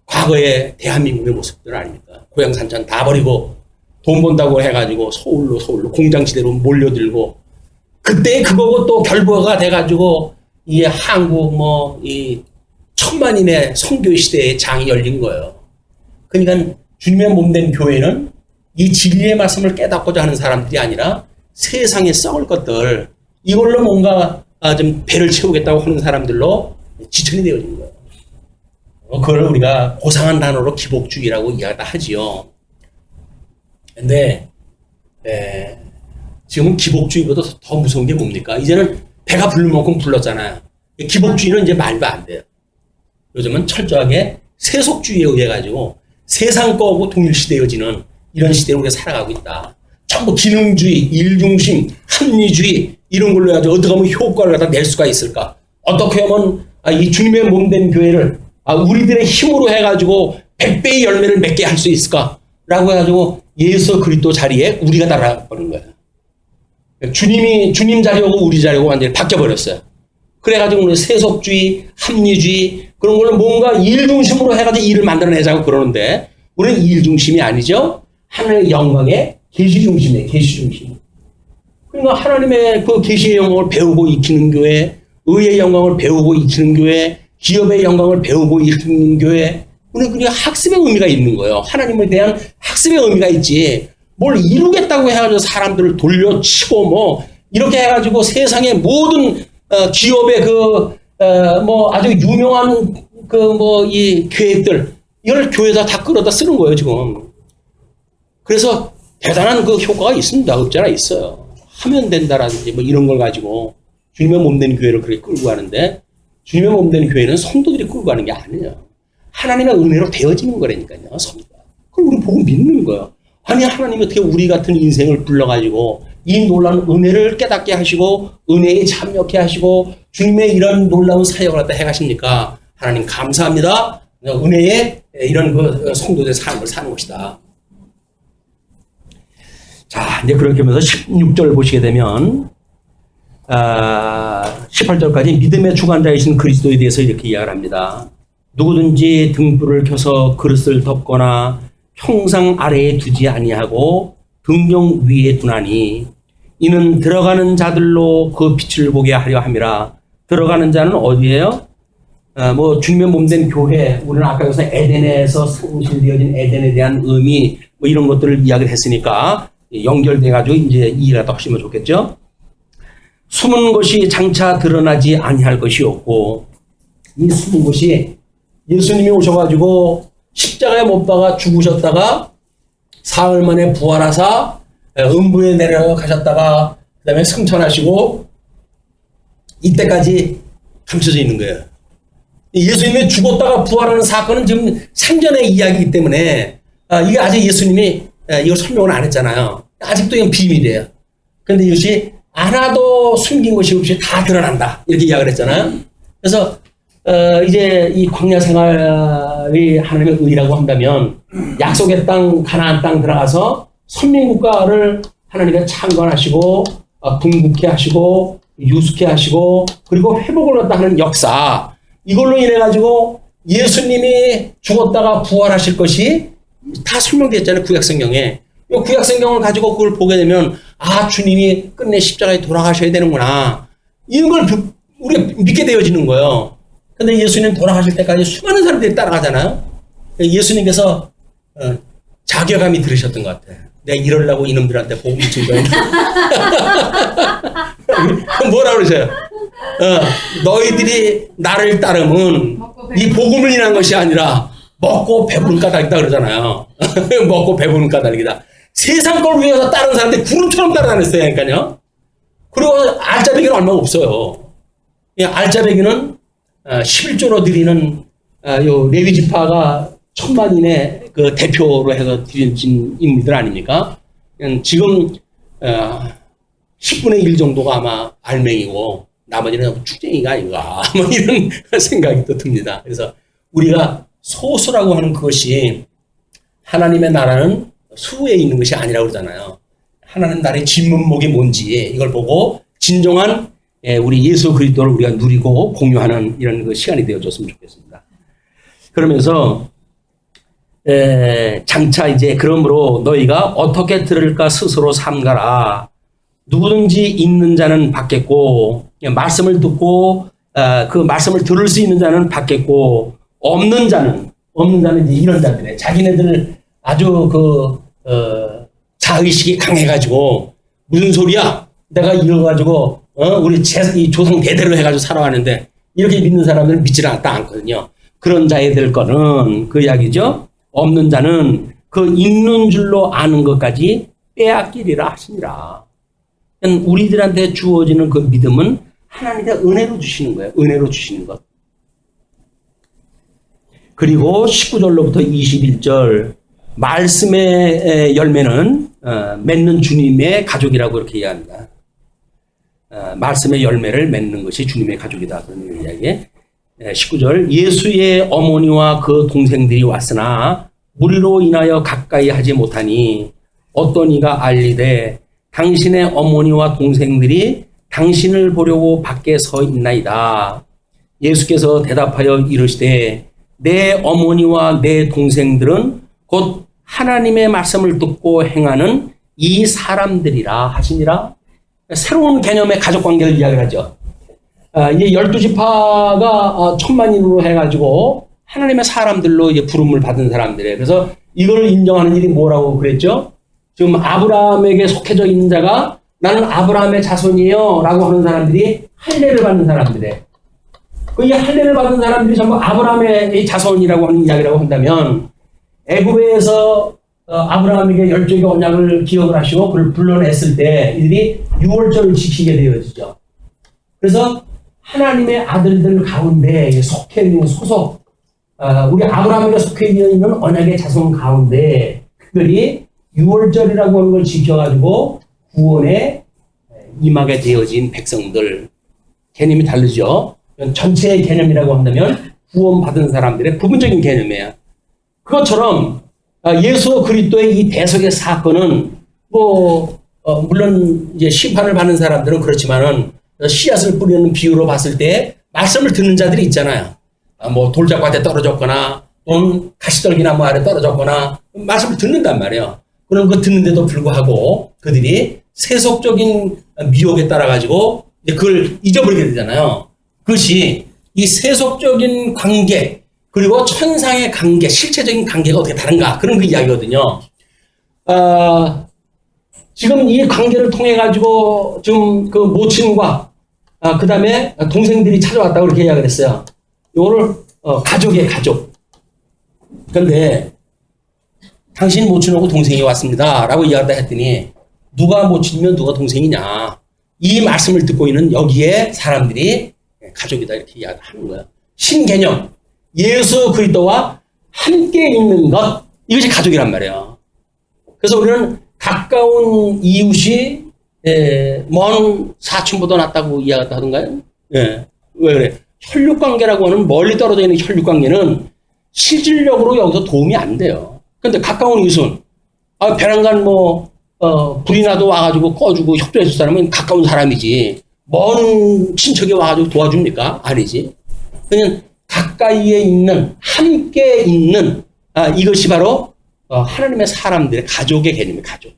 과거의 대한민국의 모습들 아닙니까? 고향 산천 다 버리고 돈 번다고 해가지고 서울로 공장지대로 몰려들고 그때 그거고 또 결부가 돼가지고 이 한국 이 1000만인의 선교 시대의 장이 열린 거예요. 그러니까 주님의 몸된 교회는 이 진리의 말씀을 깨닫고자 하는 사람들이 아니라 세상에 썩을 것들, 이걸로 뭔가 좀 배를 채우겠다고 하는 사람들로 지천이 되어진 거예요. 그걸 우리가 고상한 단어로 기복주의라고 이야기를 하지요. 근데 지금은 기복주의보다 더 무서운 게 뭡니까? 이제는 배가 부를 만큼 불렀잖아요. 기복주의는 이제 말도 안 돼요. 요즘은 철저하게 세속주의에 의해 가지고 세상 거하고 동일시되어지는 이런 시대에 우리가 살아가고 있다. 전부 기능주의, 일중심, 합리주의 이런 걸로 해가지고 어떻게 하면 효과를 갖다 낼 수가 있을까? 어떻게 하면 이 주님의 몸된 교회를 우리들의 힘으로 해가지고 100배의 열매를 맺게 할 수 있을까? 라고 해가지고 예수 그리스도 자리에 우리가 달아버린 거예요. 주님 자리하고 우리 자리하고 완전히 바뀌어버렸어요. 그래가지고 우리 세속주의, 합리주의 그런 걸로 뭔가 일 중심으로 해가지고 일을 만들어내자고 그러는데 우리는 일 중심이 아니죠. 하나님의 영광의 계시 중심이에요. 계시 중심. 그러니까 하나님의 그 계시의 영광을 배우고 익히는 교회, 의의 영광을 배우고 익히는 교회, 기업의 영광을 배우고 익히는 교회, 우리는 그냥 학습의 의미가 있는 거예요. 하나님에 대한 학습의 의미가 있지. 뭘 이루겠다고 해가지고 사람들을 돌려치고 뭐 이렇게 해가지고 세상의 모든 기업의 뭐 아주 유명한 이 계획들 이걸 교회에다 다 끌어다 쓰는 거예요 지금. 그래서 대단한 그 효과가 있습니다. 없잖아 있어요. 하면 된다라든지 뭐 이런 걸 가지고 주님의 몸된 교회를 그렇게 끌고 가는데 주님의 몸된 교회는 성도들이 끌고 가는 게 아니에요. 하나님의 은혜로 되어지는 거라니까요. 성도가. 그럼 우리 보고 믿는 거예요. 아니 하나님이 어떻게 우리 같은 인생을 불러가지고 이 놀라운 은혜를 깨닫게 하시고 은혜에 참여케 하시고 주님의 이런 놀라운 사역을 갖다 해가십니까? 하나님 감사합니다. 은혜에 이런 그 성도들의 삶을 사는 것이다. 자, 이제 그렇게 하면서 16절 보시게 되면 18절까지 믿음의 주관자이신 그리스도에 대해서 이렇게 이야기를 합니다. 누구든지 등불을 켜서 그릇을 덮거나 형상 아래에 두지 아니하고 등경 위에 두나니 이는 들어가는 자들로 그 빛을 보게 하려 함이라. 들어가는 자는 어디예요? 뭐 주님의 몸된 교회, 우리는 아까 여기서 에덴에서 성실되어진 에덴에 대한 의미 뭐 이런 것들을 이야기를 했으니까 연결돼가지고 이제 이해가 더 하시면 좋겠죠. 숨은 것이 장차 드러나지 아니할 것이 없고 이 숨은 것이 예수님이 오셔가지고 십자가에 못 박아 죽으셨다가 사흘 만에 부활하사 음부에 내려가셨다가 그 다음에 승천하시고 이때까지 감춰져 있는 거예요. 예수님이 죽었다가 부활하는 사건은 지금 상전의 이야기이기 때문에 이게 아직 예수님이 이걸 설명을 안 했잖아요. 아직도 이건 비밀이에요. 그런데 이것이 하나도 숨긴 것이 없이 다 드러난다. 이렇게 이야기를 했잖아요. 그래서 이제 이 광야 생활이 하나님의 의라고 한다면 약속의 땅, 가나안 땅 들어가서 선민국가를 하나님께서 창건하시고 분국해 하시고 유숙해 하시고 그리고 회복을 갖다 하는 역사 이걸로 인해 가지고 예수님이 죽었다가 부활하실 것이 다 설명되었잖아요. 구약성경에. 이 구약성경을 가지고 그걸 보게 되면 주님이 끝내 십자가에 돌아가셔야 되는구나. 이런 걸 우리가 믿게 되어지는 거예요. 근데 예수님 돌아가실 때까지 수많은 사람들이 따라가잖아요. 예수님께서 자괴감이 들으셨던 것 같아요. 내가 이러려고 이놈들한테 복음 준 거야. 뭐라 그러세요? 너희들이 나를 따르면 이 복음을 인한 것이 아니라 먹고 배부른 까닭이다 그러잖아요. 먹고 배부른 까닭이다. 세상 걸 위해서 다른 사람들이 구름처럼 따라다녔어요. 그리고 알짜배기는 얼마 없어요. 알짜배기는 11조로 드리는 요 레위 지파가 천만인의 그 대표로 해서 드려진 인물들 아닙니까? 지금 10분의 1 정도가 아마 알맹이고 나머지는 축쟁이가 아닌가 뭐 이런 생각이 또 듭니다. 그래서 우리가 소수라고 하는 그것이 하나님의 나라는 수에 있는 것이 아니라고 그러잖아요. 하나님 나라의 진면목이 뭔지 이걸 보고 진정한 우리 예수 그리스도를 우리가 누리고 공유하는 이런 그 시간이 되어줬으면 좋겠습니다. 그러면서 장차 이제 그러므로 너희가 어떻게 들을까 스스로 삼가라. 누구든지 있는 자는 받겠고 말씀을 듣고 그 말씀을 들을 수 있는 자는 받겠고 없는 자는 이제 이런 자들이에요. 자기네들 아주 자의식이 강해가지고 무슨 소리야? 내가 이거 가지고 우리 이 조상 대대로 해가지고 살아가는데 이렇게 믿는 사람들은 믿지 않거든요. 그런 자에 될 거는 그 이야기죠. 없는 자는 그 있는 줄로 아는 것까지 빼앗기리라 하시니라. 우리들한테 주어지는 그 믿음은 하나님의 은혜로 주시는 거예요. 은혜로 주시는 것. 그리고 19절로부터 21절 말씀의 열매는 맺는 주님의 가족이라고 이렇게 이야기합니다. 말씀의 열매를 맺는 것이 주님의 가족이다. 그런 이야기. 19절 예수의 어머니와 그 동생들이 왔으나 무리로 인하여 가까이 하지 못하니 어떤 이가 알리되 당신의 어머니와 동생들이 당신을 보려고 밖에 서 있나이다. 예수께서 대답하여 이르시되 내 어머니와 내 동생들은 곧 하나님의 말씀을 듣고 행하는 이 사람들이라 하시니라. 새로운 개념의 가족관계를 이야기하죠. 이제 12지파가 천만인으로 해가지고 하나님의 사람들로 이제 부름을 받은 사람들이에요. 그래서 이걸 인정하는 일이 뭐라고 그랬죠? 지금 아브라함에게 속해져 있는 자가 나는 아브라함의 자손이에요 라고 하는 사람들이 할례를 받는 사람들이에요. 이 할례를 받은 사람들이 전부 아브라함의 자손이라고 하는 이야기라고 한다면 애굽에서 아브라함에게 열조의 언약을 기억을 하시고 그를 불러냈을 때 이들이 유월절을 지키게 되어지죠. 그래서 하나님의 아들들 가운데 속해 있는 소속, 우리 아브라함에게 속해 있는 언약의 자손 가운데 특별히 유월절이라고 하는 걸 지켜가지고 구원에 임하게 되어진 백성들, 개념이 다르죠. 전체의 개념이라고 한다면 구원받은 사람들의 부분적인 개념이에요. 그것처럼 예수 그리스도의 이 대속의 사건은 물론 이제 심판을 받는 사람들은 그렇지만은 씨앗을 뿌리는 비유로 봤을 때 말씀을 듣는 자들이 있잖아요. 돌짝밭에 떨어졌거나 또는 가시떨기나무 아래 떨어졌거나 말씀을 듣는단 말이에요. 그럼 그 듣는데도 불구하고 그들이 세속적인 미혹에 따라 가지고 그걸 잊어버리게 되잖아요. 그것이 이 세속적인 관계 그리고 천상의 관계, 실체적인 관계가 어떻게 다른가 그런 그 이야기거든요. 지금 이 관계를 통해 가지고 지금 그 모친과 그 다음에 동생들이 찾아왔다고 그렇게 이야기를 했어요. 이거를 가족의 가족. 그런데 당신 모친하고 동생이 왔습니다 라고 이야기를 했더니 누가 모친이면 누가 동생이냐 이 말씀을 듣고 있는 여기에 사람들이 가족이다 이렇게 이야기하는 거예요. 신개념 예수 그리스도와 함께 있는 것 이것이 가족이란 말이에요. 그래서 우리는 가까운 이웃이 먼 사촌보다 낫다고 이야기하던가요? 왜 그래? 혈육관계라고 하는 멀리 떨어져 있는 혈육관계는 실질적으로 여기서 도움이 안 돼요. 근데 가까운 이웃은 베란간 불이 나도 와가지고 꺼주고 협조해 줄 사람은 가까운 사람이지 먼 친척이 와가지고 도와줍니까? 아니지. 그냥 가까이에 있는 함께 있는 이것이 바로 하나님의 사람들의 가족의 개념이 가족.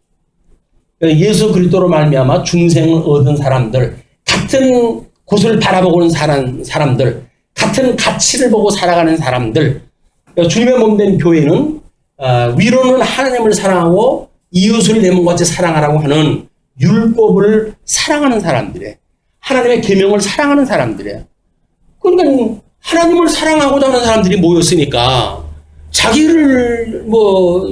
예수 그리스도로 말미암아 중생을 얻은 사람들, 같은 곳을 바라보고 있는 사람들, 같은 가치를 보고 살아가는 사람들. 주님의 몸된 교회는 위로는 하나님을 사랑하고 이웃을 내 몸같이 사랑하라고 하는 율법을 사랑하는 사람들이에요. 하나님의 계명을 사랑하는 사람들이에요. 그러니까 하나님을 사랑하고자 하는 사람들이 모였으니까 자기를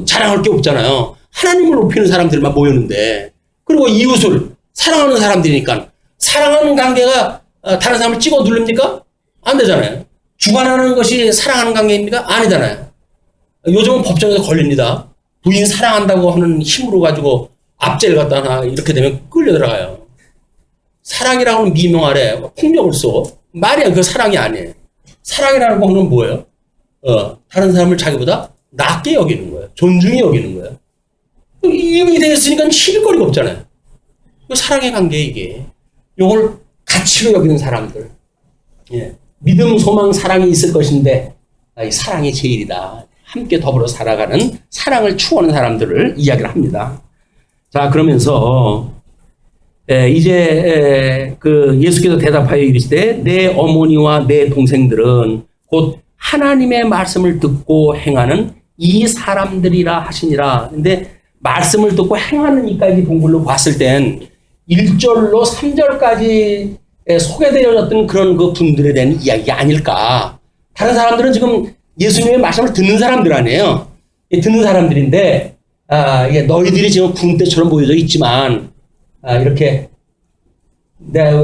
자랑할 게 없잖아요. 하나님을 높이는 사람들만 모였는데 그리고 이웃을 사랑하는 사람들이니까 사랑하는 관계가 다른 사람을 찍어 누릅니까? 안 되잖아요. 주관하는 것이 사랑하는 관계입니까? 아니잖아요. 요즘은 법정에서 걸립니다. 부인 사랑한다고 하는 힘으로 가지고 압제를 갖다 이렇게 되면 끌려 들어가요. 사랑이라고 하는 미명 아래 폭력을 써. 말이야, 그 사랑이 아니에요. 사랑이라는 거는 뭐예요? 다른 사람을 자기보다 낮게 여기는 거예요. 존중히 여기는 거예요. 이용이 되었으니까 실거리가 없잖아요. 사랑의 관계 이게. 이걸 가치로 여기는 사람들. 예. 믿음, 소망, 사랑이 있을 것인데 이 사랑이 제일이다. 함께 더불어 살아가는 사랑을 추구하는 사람들을 이야기를 합니다. 자, 그러면서 이제 그 예수께서 대답하여 이르시되 내 어머니와 내 동생들은 곧 하나님의 말씀을 듣고 행하는 이 사람들이라 하시니라. 근데 말씀을 듣고 행하는 이까지 본글로 봤을 땐 1절로 3절까지 소개되어졌던 그런 그 분들에 대한 이야기가 아닐까. 다른 사람들은 지금 예수님의 말씀을 듣는 사람들 아니에요. 듣는 사람들인데, 너희들이 지금 군대처럼 보여져 있지만, 이렇게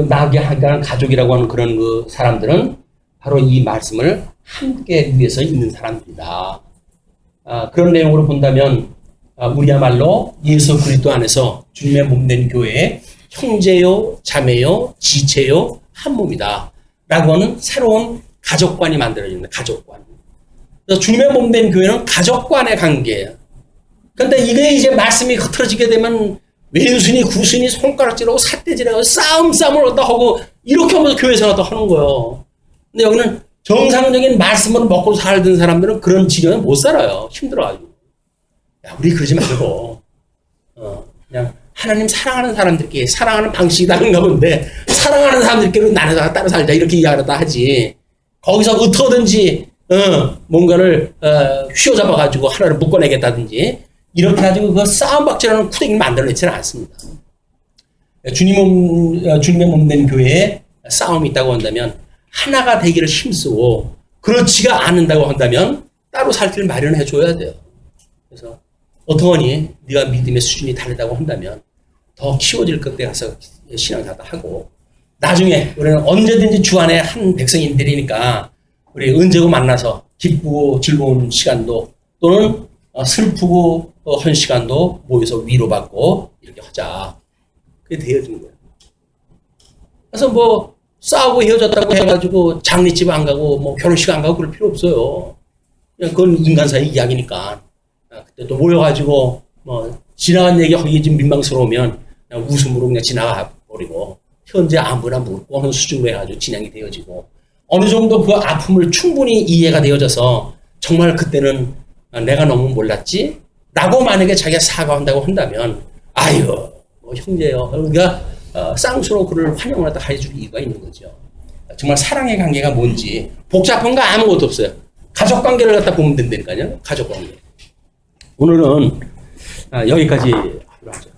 나게 하는 가족이라고 하는 그런 그 사람들은 바로 이 말씀을 함께 위해서 있는 사람들이다. 그런 내용으로 본다면, 우리야말로 예수 그리스도 안에서 주님의 몸된 교회에 형제요, 자매요, 지체요, 한 몸이다. 라고 하는 새로운 가족관이 만들어집니다. 가족관. 그래서 주님의 몸된 교회는 가족관의 관계예요. 그런데 이게 이제 말씀이 흐트러지게 되면 왼순이, 구순이, 손가락질하고 삿대질하고 싸움을 얻다 하고 이렇게 하면서 교회 생활도 하는 거예요. 근데 여기는 정상적인 말씀으로 먹고 살던 사람들은 그런 지경에 못 살아요. 힘들어가지고. 야, 우리 그러지 말고, 그냥 하나님 사랑하는 사람들끼리 사랑하는 방식이 다른가 본데, 사랑하는 사람들끼리 나눠서 따로 살자, 이렇게 이야기하다 하지. 거기서 어떻게든지, 뭔가를, 휘어잡아가지고 하나를 묶어내겠다든지, 이렇게 가지고 그 싸움박질하는 쿠데기를 만들어내지는 않습니다. 주님의 몸된 교회에 싸움이 있다고 한다면, 하나가 되기를 힘쓰고, 그렇지가 않는다고 한다면, 따로 살 길을 마련해줘야 돼요. 그래서, 어떠하니 네가 믿음의 수준이 다르다고 한다면 더 키워질 것에 가서 신앙사도 하고 나중에 우리는 언제든지 주 안에 한 백성인들이니까 우리 언제고 만나서 기쁘고 즐거운 시간도 또는 슬프고 한 시간도 모여서 위로받고 이렇게 하자. 그게 되어진 거예요. 그래서 뭐 싸우고 헤어졌다고 해가지고 장례집 안 가고 뭐 결혼식 안 가고 그럴 필요 없어요. 그건 인간 사이 이야기니까. 그때 또 모여가지고, 지나간 얘기 하기 좀 민망스러우면, 그냥 웃음으로 그냥 지나가 버리고, 현재 아무나 묻고 하는 수준으로 해가지고 진행이 되어지고, 어느 정도 그 아픔을 충분히 이해가 되어져서, 정말 그때는 내가 너무 몰랐지? 라고 만약에 자기가 사과한다고 한다면, 아유, 형제요. 우리가 쌍수로 그를 환영을 하다 해줄 이유가 있는 거죠. 정말 사랑의 관계가 뭔지, 복잡한 거 아무것도 없어요. 가족 관계를 갖다 보면 된다니까요. 가족 관계. 오늘은 여기까지 하도록 하죠.